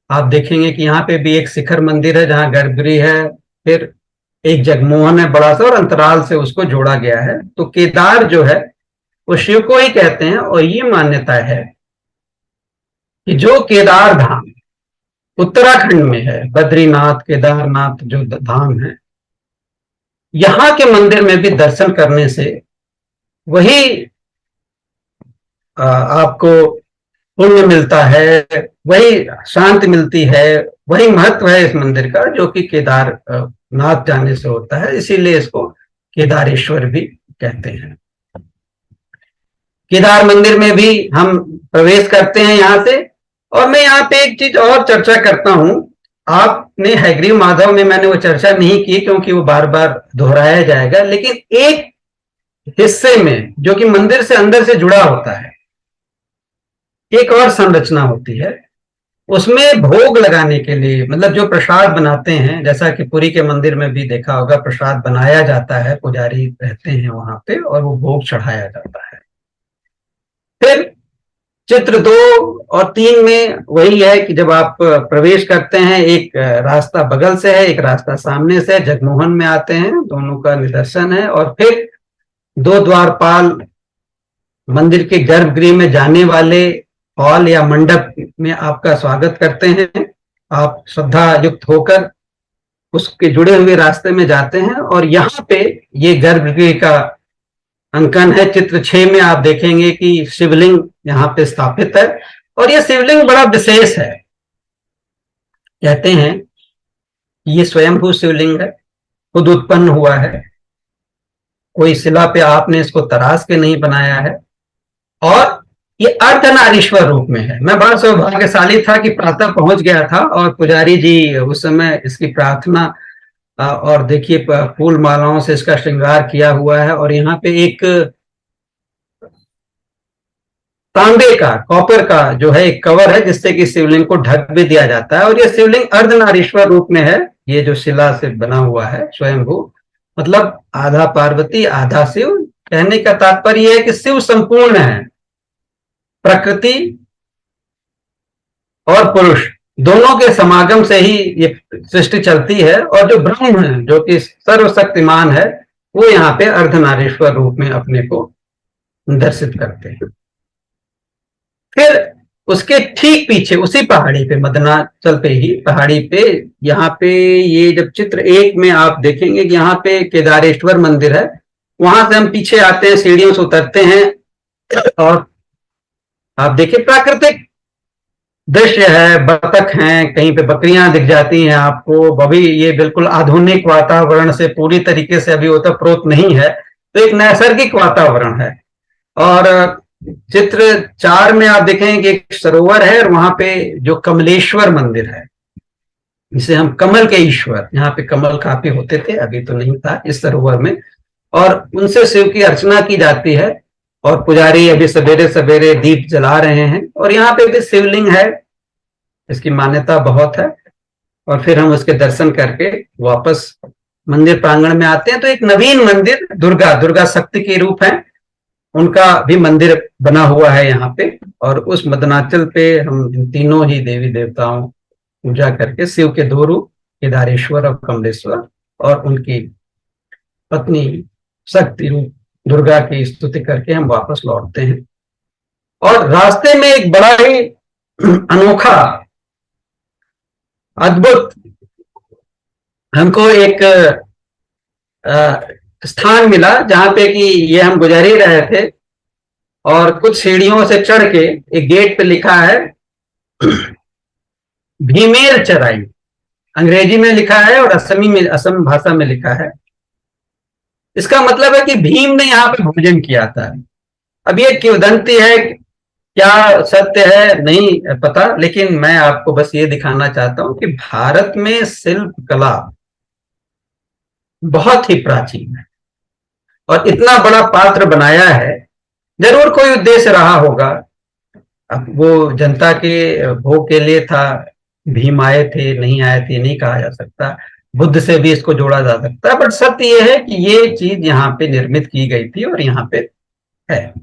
आप देखेंगे कि यहाँ पे भी एक शिखर मंदिर है जहाँ गर्भगृह है, फिर एक जगमोहन है बड़ा सा, और अंतराल से उसको जोड़ा गया है। तो केदार जो है वो शिव को ही कहते हैं, और ये मान्यता है कि जो केदार धाम उत्तराखंड में है, बद्रीनाथ केदारनाथ जो धाम है, यहाँ के मंदिर में भी दर्शन करने से वही आपको पुण्य मिलता है, वही शांति मिलती है, वही महत्व है इस मंदिर का जो कि केदार नाथ जाने से होता है। इसीलिए इसको केदारेश्वर भी कहते हैं। केदार मंदिर में भी हम प्रवेश करते हैं यहाँ से। और मैं यहाँ पे एक चीज और चर्चा करता हूँ, आपने हयग्रीव माधव में मैंने वो चर्चा नहीं की क्योंकि वो बार बार दोहराया जाएगा, लेकिन एक हिस्से में जो कि मंदिर से अंदर से जुड़ा होता है, एक और संरचना होती है। उसमें भोग लगाने के लिए, मतलब जो प्रसाद बनाते हैं, जैसा कि पुरी के मंदिर में भी देखा होगा, प्रसाद बनाया जाता है, पुजारी रहते हैं वहां पे और वो भोग चढ़ाया जाता है। फिर चित्र 2 और 3 में वही है कि जब आप प्रवेश करते हैं, एक रास्ता बगल से है, एक रास्ता सामने से, जगमोहन में आते हैं, दोनों का निदर्शन है। और फिर 2 द्वारपाल मंदिर के गर्भगृह में जाने वाले हॉल या मंडप में आपका स्वागत करते हैं। आप श्रद्धा युक्त होकर उसके जुड़े हुए रास्ते में जाते हैं, और यहाँ पे ये गर्भगृह का अंकन है। चित्र 6 में आप देखेंगे कि शिवलिंग यहाँ पे स्थापित है, और ये शिवलिंग बड़ा विशेष है। कहते हैं ये स्वयंभू शिवलिंग है, खुद उत्पन्न हुआ है, कोई शिला पे आपने इसको तराश के नहीं बनाया है, और ये अर्धनारीश्वर रूप में है। मैं बड़ा सौभाग्यशाली था कि प्रातः पहुंच गया था, और पुजारी जी उस समय इसकी प्रार्थना, और देखिए फूल मालाओं से इसका श्रृंगार किया हुआ है। और यहाँ पे एक तांबे का, कॉपर का जो है एक कवर है जिससे कि शिवलिंग को ढक भी दिया जाता है। और ये शिवलिंग अर्धनारीश्वर रूप में है, ये जो शिला से बना हुआ है स्वयंभू, मतलब आधा पार्वती आधा शिव। कहने का तात्पर्य है कि शिव संपूर्ण है, प्रकृति और पुरुष दोनों के समागम से ही ये सृष्टि चलती है, और जो ब्रह्म है जो कि सर्वशक्तिमान है, वो यहाँ पे अर्धनारीश्वर रूप में अपने को दर्शित करते हैं। फिर उसके ठीक पीछे उसी पहाड़ी पे, मदनाचल पे ही पहाड़ी पे, यहाँ पे ये जब चित्र 1 में आप देखेंगे कि यहाँ पे केदारेश्वर मंदिर है, वहां से हम पीछे आते हैं, सीढ़ियों से उतरते हैं, और आप देखिए प्राकृतिक दृश्य है, बतख हैं, कहीं पे बकरियां दिख जाती हैं आपको। अभी ये बिल्कुल आधुनिक वातावरण से पूरी तरीके से अभी ओतप्रोत नहीं है, तो एक नैसर्गिक वातावरण है। और चित्र 4 में आप देखेंगे कि एक सरोवर है, और वहां पे जो कमलेश्वर मंदिर है, जिसे हम कमल के ईश्वर, यहाँ पे कमल काफी होते थे, अभी तो नहीं था इस सरोवर में, और उनसे शिव की अर्चना की जाती है। और पुजारी अभी सवेरे सवेरे दीप जला रहे हैं, और यहाँ पे भी शिवलिंग है, इसकी मान्यता बहुत है। और फिर हम उसके दर्शन करके वापस मंदिर प्रांगण में आते हैं। तो एक नवीन मंदिर, दुर्गा शक्ति के रूप है, उनका भी मंदिर बना हुआ है यहाँ पे। और उस मदनाचल पे हम इन तीनों ही देवी देवताओं पूजा करके, शिव के 2 रूप केदारेश्वर और कमलेश्वर, और उनकी पत्नी शक्ति रूप दुर्गा की स्तुति करके हम वापस लौटते हैं। और रास्ते में एक बड़ा ही अनोखा, अद्भुत, हमको एक स्थान मिला जहां पे कि ये हम गुजर ही रहे थे, और कुछ सीढ़ियों से चढ़ के एक गेट पे लिखा है भीमेर चराई, अंग्रेजी में लिखा है और असम भाषा में लिखा है। इसका मतलब है कि भीम ने यहाँ पे भोजन किया था। अब ये किंवदंती है, क्या सत्य है नहीं पता, लेकिन मैं आपको बस ये दिखाना चाहता हूं कि भारत में शिल्प कला बहुत ही प्राचीन है और इतना बड़ा पात्र बनाया है, जरूर कोई उद्देश्य रहा होगा। अब वो जनता के भोग के लिए था, भीम आए थे नहीं आए थे नहीं कहा जा सकता, बुद्ध से भी इसको जोड़ा जा सकता है, बट सत्य ये है कि ये चीज यहाँ पे निर्मित की गई थी और यहाँ पे है।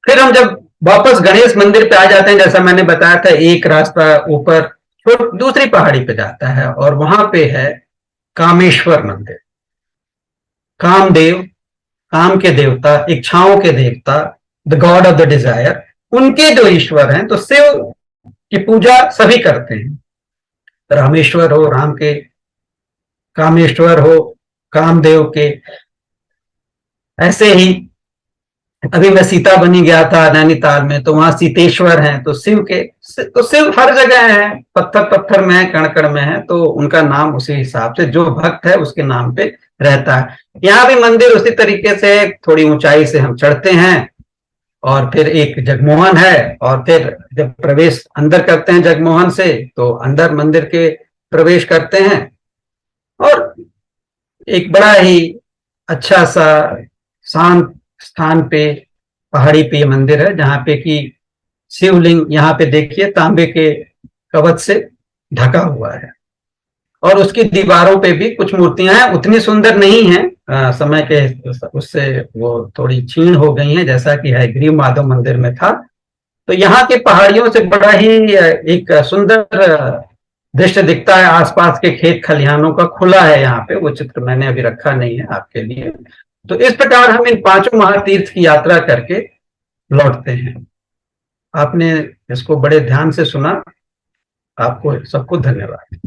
फिर हम जब वापस गणेश मंदिर पे आ जाते हैं, जैसा मैंने बताया था, एक रास्ता ऊपर दूसरी पहाड़ी पे जाता है और वहां पे है कामेश्वर मंदिर। कामदेव, काम के देवता, इच्छाओं के देवता, the God of the desire, उनके जो ईश्वर हैं, तो शिव की पूजा सभी करते हैं। रामेश्वर हो राम के, कामेश्वर हो कामदेव के। ऐसे ही अभी मैं सीता बनी गया था नैनीताल में, तो वहां सीतेश्वर हैं, तो शिव के, तो शिव हर जगह है, पत्थर पत्थर में है, कण कण में है, तो उनका नाम उसी हिसाब से जो भक्त है उसके नाम पे रहता है। यहाँ भी मंदिर उसी तरीके से, थोड़ी ऊंचाई से हम चढ़ते हैं और फिर एक जगमोहन है, और फिर जब प्रवेश अंदर करते हैं जगमोहन से, तो अंदर मंदिर के प्रवेश करते हैं और एक बड़ा ही अच्छा सा शांत स्थान पे, पहाड़ी पे ये मंदिर है, जहां पे कि शिवलिंग यहाँ पे देखिए तांबे के कवच से ढका हुआ है और उसकी दीवारों पे भी कुछ मूर्तियां हैं, उतनी सुंदर नहीं है, समय के उससे वो थोड़ी क्षीण हो गई हैं, जैसा कि हयग्रीव माधव मंदिर में था। तो यहाँ की पहाड़ियों से बड़ा ही एक सुंदर दृश्य दिखता है, आसपास के खेत खलिहानों का, खुला है यहाँ पे, वो चित्र मैंने अभी रखा नहीं है आपके लिए। तो इस प्रकार हम इन पांचों महातीर्थ की यात्रा करके लौटते हैं। आपने इसको बड़े ध्यान से सुना, आपको सबको धन्यवाद।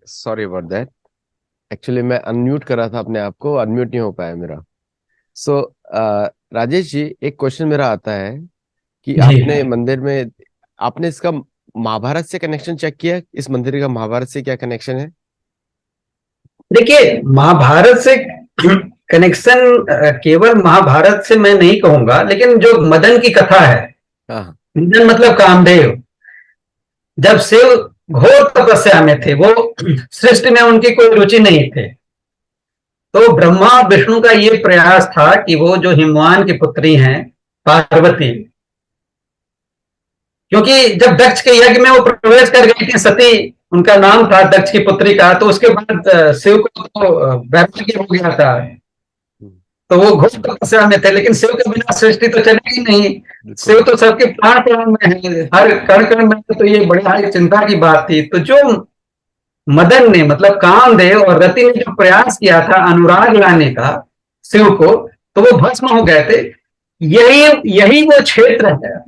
Sorry about that. एक्चुअली मैं अनम्यूट कर रहा था अपने आप को, अनम्यूट नहीं हो पाया मेरा। सो राजेश जी, एक क्वेश्चन मेरा आता है कि जी, आपने मंदिर में, आपने इसका महाभारत से कनेक्शन चेक किया? इस मंदिर का महाभारत से क्या कनेक्शन है? देखिए महाभारत से कनेक्शन केवल महाभारत से मैं नहीं कहूंगा, लेकिन जो मदन की कथा है, हाँ। मदन मतलब कामदेव, जब शिव घोर तपस्या में थे, वो सृष्टि में उनकी कोई रुचि नहीं थे, तो ब्रह्मा विष्णु का ये प्रयास था कि वो जो हिमवान की पुत्री हैं पार्वती, क्योंकि जब दक्ष के यज्ञ में वो प्रवेश कर गई थी, सती उनका नाम था, दक्ष की पुत्री का, तो उसके बाद शिव को तो वैराग्य हो गया था, तो वो घोर तपस्या में थे, लेकिन शिव के बिना सृष्टि तो चलेगी नहीं। शिव तो सबके प्राण प्राण में है, हर कण कण में, तो ये बड़ी चिंता की बात थी। तो जो मदन ने, मतलब कामदेव और रति ने जो प्रयास किया था अनुराग लाने का शिव को, तो वो भस्म हो गए थे। यही यही वो क्षेत्र है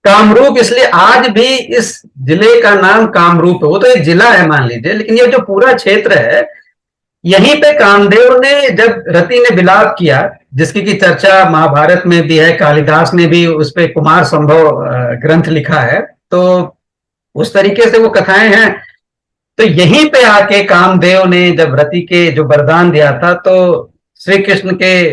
कामरूप, इसलिए आज भी इस जिले का नाम कामरूप है। वो तो एक जिला है मान लीजिए, लेकिन ये जो पूरा क्षेत्र है, यहीं पे कामदेव ने, जब रति ने विलाप किया, जिसकी की चर्चा महाभारत में भी है, कालिदास ने भी उस पर कुमार संभव ग्रंथ लिखा है, तो उस तरीके से वो कथाएं हैं। तो यहीं पे आके कामदेव ने जब रति के जो वरदान दिया था, तो श्री कृष्ण के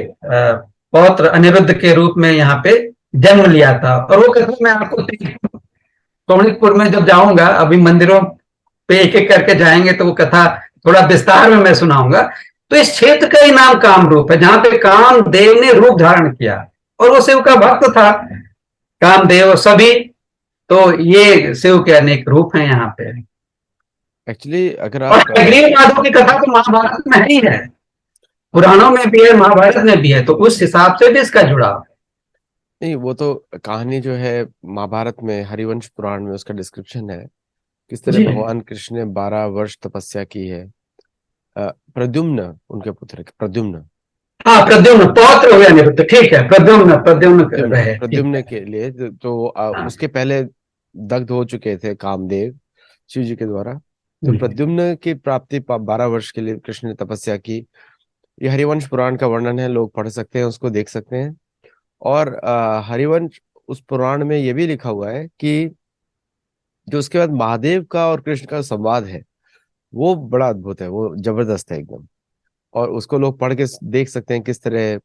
पौत्र अनिरुद्ध के रूप में यहाँ पे जन्म लिया था। और वो कथा मैं आपको शोणितपुर में जब जाऊंगा, अभी मंदिरों पे एक एक करके जाएंगे, तो वो कथा थोड़ा विस्तार में मैं सुनाऊंगा। तो इस क्षेत्र का ही नाम कामरूप है, जहां पे कामदेव ने रूप धारण किया, और वो शिव का भक्त था कामदेव सभी। तो ये शिव के अनेक रूप हैं यहाँ पे। एक्चुअली अगर और आप हयग्रीव माधव की कथा तो महाभारत में ही है, पुराणों में भी है, महाभारत में भी है, तो उस हिसाब से भी इसका जुड़ाव। नहीं, वो तो कहानी जो है महाभारत में, हरिवंश पुराण में उसका डिस्क्रिप्शन है, किस तरह जी भगवान कृष्ण ने 12 वर्ष तपस्या की है। प्रद्युम्न उनके पुत्र, प्रद्युम्न, हाँ, प्रद्युम्न पौत्र हो गया अनिरुद्ध, ठीक है, प्रद्युम्न प्रद्युम्न रहे, ठीक प्रद्युम्न है। के लिए तो उसके पहले दग्ध हो चुके थे कामदेव शिव जी के द्वारा। तो प्रद्युम्न की प्राप्ति 12 वर्ष के लिए कृष्ण ने तपस्या की। ये हरिवंश पुराण का वर्णन है, लोग पढ़ सकते हैं, उसको देख सकते हैं। और हरिवंश उस पुराण में ये भी लिखा हुआ है कि जो उसके बाद महादेव का और कृष्ण का संवाद है वो बड़ा अद्भुत है, वो जबरदस्त है एकदम। और उसको लोग पढ़ के देख सकते हैं किस तरह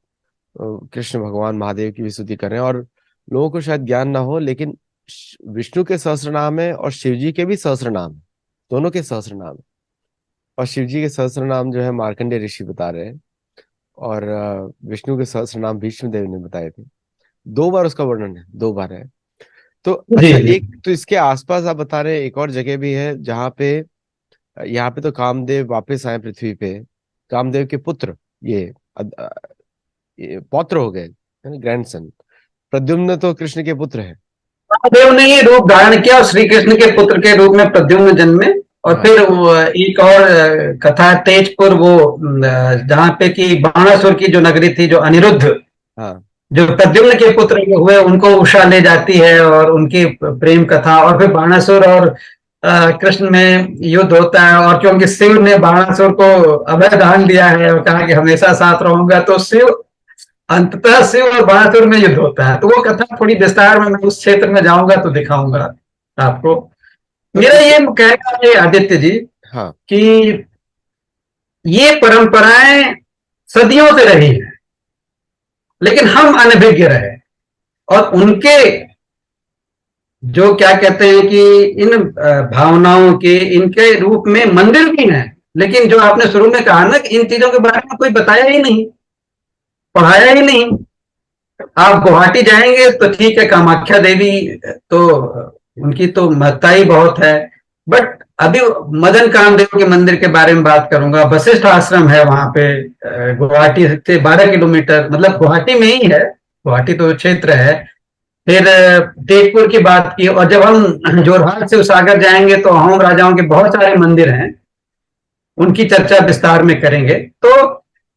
कृष्ण भगवान महादेव की भी स्तुति कर रहे हैं। और लोगों को शायद ज्ञान ना हो, लेकिन विष्णु के सहस्त्र नाम है और शिव जी के भी सहस्त्र नाम है, दोनों के सहस्त्र नाम है। और शिव जी के सहस्त्र नाम जो है मार्कंडेय ऋषि बता रहे हैं, और विष्णु के सहस्त्र नाम भीष्म देव ने बताए थे। 2 बार उसका वर्णन है, 2 बार है। तो जी अच्छा, जी। एक तो इसके आसपास आप बता रहे हैं एक और जगह भी है जहाँ पे, यहाँ पे तो कामदेव वापस आए पृथ्वी पे। कामदेव के पुत्र ये, ये पौत्र हो गए, ग्रैंडसन। प्रद्युम्न तो कृष्ण के पुत्र है। महादेव ने ये रूप धारण किया और श्री कृष्ण के पुत्र के रूप में प्रद्युम्न जन्मे। और हाँ फिर एक और कथा है, तेजपुर, वो जहाँ पे कि बाणासुर की जो नगरी थी, जो अनिरुद्ध हाँ जो प्रद्युम्न के पुत्र हुए, उनको उषा ले जाती है और उनकी प्रेम कथा, और फिर बाणासुर और कृष्ण में युद्ध होता है। और क्योंकि शिव ने बाणासुर को अभय दान दिया है और कहा कि हमेशा साथ रहूंगा, तो शिव अंततः शिव और बाणासुर में युद्ध होता है। तो वो कथा थोड़ी विस्तार में मैं उस क्षेत्र में जाऊंगा तो दिखाऊंगा आपको। तो मेरा इस, ये कहना है आदित्य जी हाँ कि ये परंपराएं सदियों से रही है, लेकिन हम अनभिज्ञ रहे। और उनके जो क्या कहते हैं कि इन भावनाओं के, इनके रूप में मंदिर भी हैं, लेकिन जो आपने शुरू में कहा ना कि इन चीजों के बारे में कोई बताया ही नहीं, पढ़ाया ही नहीं। आप गुवाहाटी जाएंगे तो ठीक है, कामाख्या देवी तो उनकी तो महत्ता ही बहुत है। बट अभी मदन कामदेव के मंदिर के बारे में बात करूंगा। वशिष्ठ आश्रम है वहां पे, गुवाहाटी से 12 किलोमीटर, मतलब गुवाहाटी में ही है, गुवाहाटी तो क्षेत्र है। फिर तेजपुर की बात की, और जब हम जोरहाट से सागर जाएंगे तो अहोम राजाओं के बहुत सारे मंदिर हैं, उनकी चर्चा विस्तार में करेंगे। तो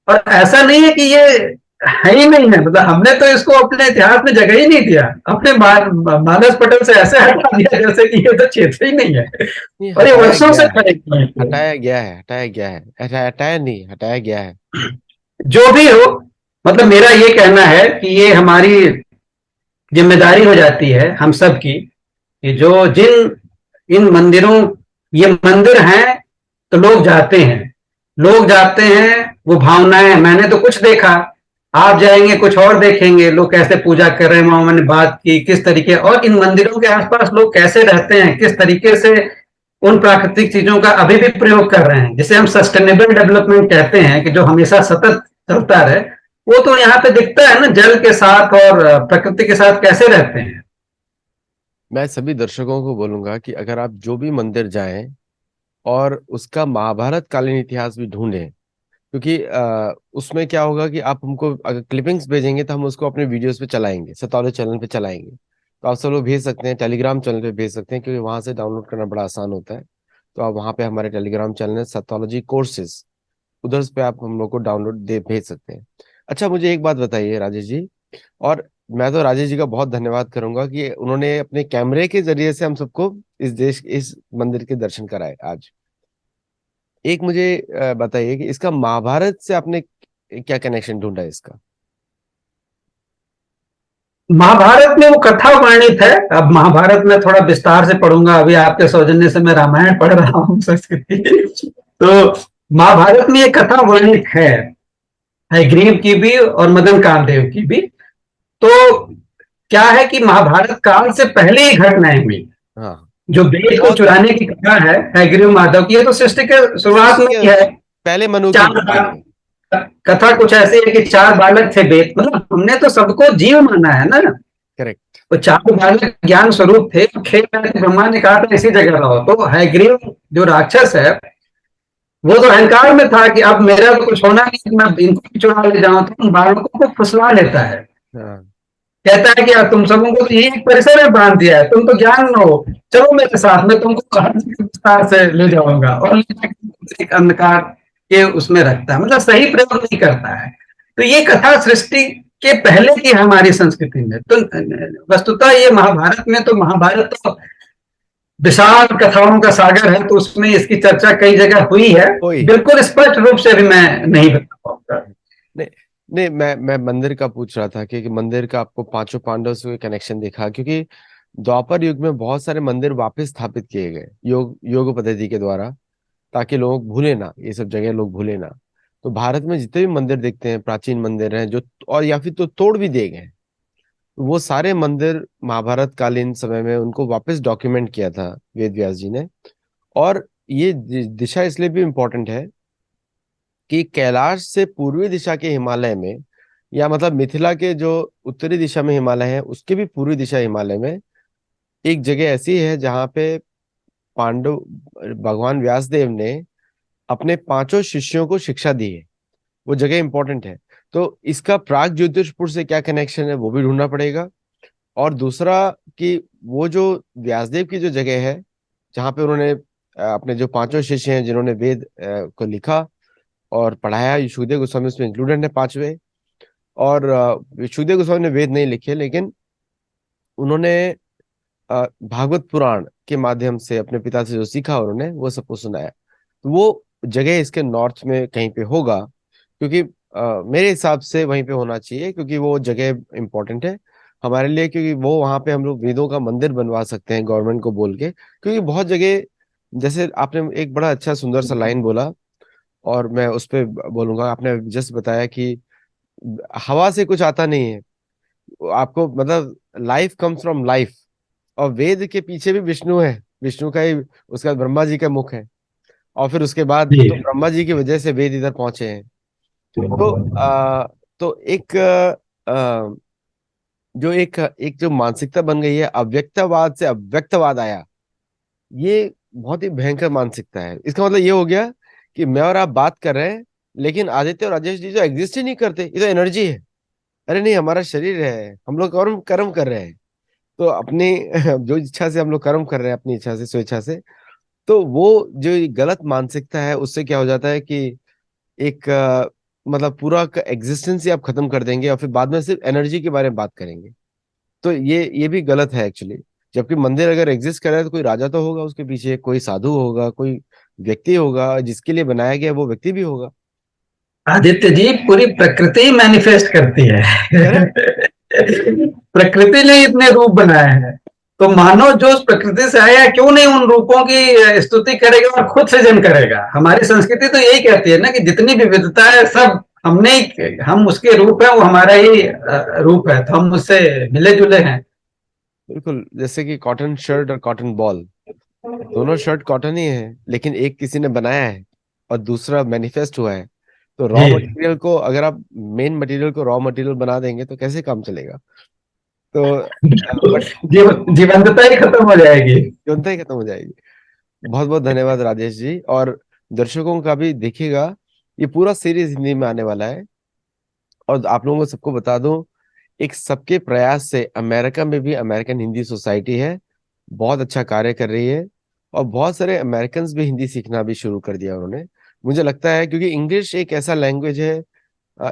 और ऐसा नहीं है कि ये है ही नहीं है, मतलब हमने तो इसको अपने इतिहास में जगह ही नहीं दिया, अपने मानस पटल से ऐसे हटा दिया जैसे कि ये तो क्षेत्र ही नहीं है। नहीं, और ये हटाया वर्षों गया से है, खड़े हुए हैं। हटाया गया है, हटाया गया है, हटाया नहीं, हटाया गया है। जो भी हो, मतलब मेरा ये कहना है कि ये हमारी जिम्मेदारी हो जाती है हम सब की, कि जो जिन इन मंदिरों, ये मंदिर हैं तो लोग जाते हैं, लोग जाते हैं, वो भावनाएं, मैंने तो कुछ देखा, आप जाएंगे कुछ और देखेंगे, लोग कैसे पूजा कर रहे हैं, वहां मैंने बात की किस तरीके, और इन मंदिरों के आसपास लोग कैसे रहते हैं, किस तरीके से उन प्राकृतिक चीजों का अभी भी प्रयोग कर रहे हैं, जिसे हम सस्टेनेबल डेवलपमेंट कहते हैं, कि जो हमेशा सतत चलता रहे। वो तो यहाँ पे दिखता है ना, जल के साथ और प्रकृति के साथ कैसे रहते हैं। मैं सभी दर्शकों को बोलूंगा कि अगर आप जो भी मंदिर जाएं और उसका महाभारत कालीन इतिहास भी ढूंढें, क्योंकि उसमें क्या होगा कि आप हमको अगर क्लिपिंग्स भेजेंगे तो हम उसको अपने वीडियोस पे चलाएंगे, सतौले चैनल पे चलाएंगे। तो आप सब लोग भेज सकते हैं, टेलीग्राम चैनल पे भेज सकते हैं, क्योंकि वहां से डाउनलोड करना बड़ा आसान होता है। तो आप वहाँ पे हमारे टेलीग्राम चैनल है सतोलॉजी कोर्सेज, उधर पे आप हम लोग को डाउनलोड दे भेज सकते हैं। अच्छा, मुझे एक बात बताइए राजेश जी, और मैं तो राजेश जी का बहुत धन्यवाद करूंगा कि उन्होंने अपने कैमरे के जरिए से हम सबको इस मंदिर के दर्शन कराए आज। एक मुझे बताइए कि इसका महाभारत से आपने क्या कनेक्शन ढूंढा है इसका? महाभारत में वो कथा वर्णित है। अब महाभारत में थोड़ा विस्तार से पढ़ूंगा, अभी आपके सौजन्य से मैं रामायण पढ़ रहा हूँ संस्कृति। तो महाभारत में ये कथा वर्णित है हयग्रीव की भी और मदन कामदेव की भी। तो क्या है कि महाभारत काल से पहले ही घटनाएं हुई। हाँ, जो वेद को बहुत चुराने की कथा है हयग्रीव माधव की, ये तो सृष्टि के शुरुआत सृष्टि में ही के है। पहले मनु की चार बात है। कथा कुछ ऐसी है कि चार बालक थे वेद, मतलब हमने तो सबको जीव माना है ना। करेक्ट। तो चार बालक ज्ञान स्वरूप थे, तो खेल रहे थे, ब्रह्मा ने कहा था इसी जगह रहो। तो हयग्रीव जो राक्षस है, वो तो अहंकार में था कि अब मेरा तो कुछ होना नहीं, मैं इनको भी चुरा ले जाऊं। तो उन बालकों को फुसला लेता है, हाँ कहता है कि यार तुम सबों को तो यही एक परिसर में बांध दिया है, तुम तो ज्ञान हो, चलो मेरे साथ में, तुमको हर विस्तार से ले जाऊंगा। और एक अंधकार के उसमें रखता है, मतलब सही प्रयोग नहीं करता है। तो ये कथा सृष्टि के पहले की हमारी संस्कृति में तो वस्तुतः ये महाभारत में तो महाभारत तो विशाल कथाओं का सागर है, तो उसमें इसकी चर्चा कई जगह हुई है, बिल्कुल स्पष्ट रूप से भी मैं नहीं बता पाऊंगा। नहीं नहीं, मैं मंदिर का पूछ रहा था कि मंदिर का आपको पांचों पांडव से कनेक्शन दिखा, क्योंकि द्वापर युग में बहुत सारे मंदिर वापस स्थापित किए गए योग पद्धति के द्वारा, ताकि लोग भूले ना, ये सब जगह लोग भूले ना। तो भारत में जितने भी मंदिर देखते हैं, प्राचीन मंदिर हैं जो, और या फिर तो तोड़ भी दिए गए, वो सारे मंदिर महाभारत कालीन समय में उनको वापस डॉक्यूमेंट किया था वेद व्यास जी ने। और ये दिशा इसलिए भी इम्पोर्टेंट है कि कैलाश से पूर्वी दिशा के हिमालय में, या मतलब मिथिला के जो उत्तरी दिशा में हिमालय है उसके भी पूर्वी दिशा हिमालय में एक जगह ऐसी है जहाँ पे पांडव भगवान व्यासदेव ने अपने पांचों शिष्यों को शिक्षा दी है। वो जगह इंपॉर्टेंट है। तो इसका प्राग ज्योतिषपुर से क्या कनेक्शन है वो भी ढूंढना पड़ेगा। और दूसरा कि वो जो व्यासदेव की जो जगह है जहाँ पे उन्होंने अपने जो पांचों शिष्य हैं जिन्होंने वेद को लिखा और पढ़ाया, यशोदेव गोस्वामी उसमें इंक्लूडेड है पांचवे। और यशोदेव गोस्वामी ने वेद नहीं लिखे, लेकिन उन्होंने भागवत पुराण के माध्यम से अपने पिता से जो सीखा उन्होंने वो सबको सुनाया। तो वो जगह इसके नॉर्थ में कहीं पे होगा, क्योंकि मेरे हिसाब से वहीं पे होना चाहिए, क्योंकि वो जगह इंपॉर्टेंट है हमारे लिए, क्योंकि वो वहां पे हम लोग वेदों का मंदिर बनवा सकते हैं गवर्नमेंट को बोल के। क्योंकि बहुत जगह, जैसे आपने एक बड़ा अच्छा सुंदर सा लाइन बोला और मैं उस पर बोलूंगा, आपने जस्ट बताया कि हवा से कुछ आता नहीं है आपको, मतलब लाइफ कम्स फ्रॉम लाइफ। और वेद के पीछे भी विष्णु है, विष्णु का ही, उसके बाद ब्रह्मा जी का मुख है, और फिर उसके बाद तो ब्रह्मा जी की वजह से वेद इधर पहुंचे हैं। तो तो जो एक एक जो मानसिकता बन गई है, अव्यक्तवाद से अव्यक्तवाद आया, ये बहुत ही भयंकर मानसिकता है। इसका मतलब ये हो गया कि मैं और आप बात कर रहे हैं, लेकिन आदित्य और राजेश जी जो एग्जिस्ट ही नहीं करते, ये तो एनर्जी है। अरे नहीं, हमारा शरीर है, हम लोग कर्म कर्म कर रहे हैं। तो अपनी जो इच्छा से हम लोग कर्म कर रहे हैं, अपनी इच्छा से, स्वेच्छा से। तो वो जो गलत मानसिकता है, उससे क्या हो जाता है कि एक मतलब पूरा का एग्जिस्टेंस ही आप खत्म कर देंगे और फिर बाद में सिर्फ एनर्जी के बारे में बात करेंगे। तो ये भी गलत है एक्चुअली। जबकि मंदिर अगर एग्जिस्ट कर रहा है तो कोई राजा तो होगा उसके पीछे, कोई साधु होगा, कोई व्यक्ति होगा, जिसके लिए बनाया गया वो व्यक्ति भी होगा। आदित्य जी, पूरी प्रकृति मैनिफेस्ट करती है। प्रकृति ने इतने रूप बनाए हैं, तो मानव जो उस प्रकृति से आया क्यों नहीं उन रूपों की स्तुति करेगा और खुद सृजन करेगा। हमारी संस्कृति तो यही कहती है ना कि जितनी विविधता है सब हम उसके रूप है, वो हमारा ही रूप है, तो हम उससे मिले जुले हैं। बिल्कुल, जैसे कि कॉटन शर्ट और कॉटन बॉल, दोनों शर्ट कॉटन ही है, लेकिन एक किसी ने बनाया है और दूसरा मैनिफेस्ट हुआ है। तो रॉ मटेरियल को, अगर आप मेन मटेरियल को रॉ मटेरियल बना देंगे तो कैसे काम चलेगा? तो जीवंतता ही खत्म हो जाएगी, जीवंतता ही खत्म हो जाएगी। बहुत बहुत धन्यवाद राजेश जी। और दर्शकों का भी देखिएगा, ये पूरा सीरीज हिंदी में आने वाला है। और आप लोगों को सबको बता दूं, एक सबके प्रयास से अमेरिका में भी अमेरिकन हिंदी सोसाइटी है, बहुत अच्छा कार्य कर रही है। और बहुत सारे अमेरिकन भी हिंदी सीखना भी शुरू कर दिया उन्होंने, मुझे लगता है, क्योंकि इंग्लिश एक ऐसा लैंग्वेज है,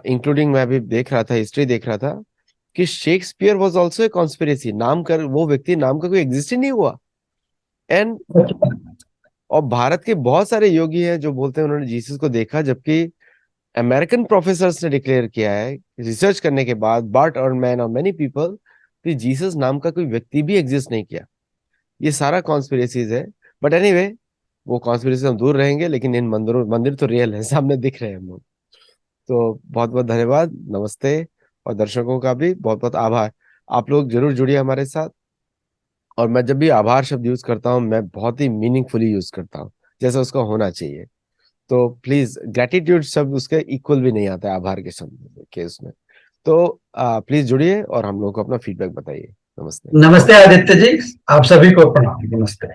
इंक्लूडिंग मैं अभी देख रहा था, हिस्ट्री देख रहा था, कि Shakespeare was also a conspiracy. नाम कर, वो व्यक्ति नाम का कोई एग्जिस्ट ही नहीं हुआ। एंड और भारत के बहुत सारे योगी हैं जो बोलते हैं उन्होंने जीसस को देखा, जबकि अमेरिकन प्रोफेसर्स ने डिक्लेयर किया है रिसर्च करने के बाद, बर्ट अर्नमैन और मेनी पीपल, कि जीसस नाम का कोई व्यक्ति भी एग्जिस्ट नहीं किया। ये सारा कॉन्स्पिरेसीज है। बट एनीवे, वो कॉन्स्पिरेसी हम दूर रहेंगे, लेकिन इन मंदिर तो रियल है, सामने दिख रहे हैं हम लोग। तो बहुत बहुत धन्यवाद, नमस्ते। और दर्शकों का भी बहुत बहुत आभार। आप लोग जरूर जुड़िए हमारे साथ। और मैं जब भी आभार शब्द यूज करता हूँ, मैं बहुत ही मीनिंगफुली यूज करता हूँ, जैसा उसका होना चाहिए। तो प्लीज, ग्रेटिट्यूड शब्द उसके इक्वल भी नहीं आता है आभार के शब्द के उसमें। तो प्लीज जुड़िए और हम लोग को अपना फीडबैक बताइए। नमस्ते। नमस्ते आदित्य जी, आप सभी को प्रणाम, नमस्ते।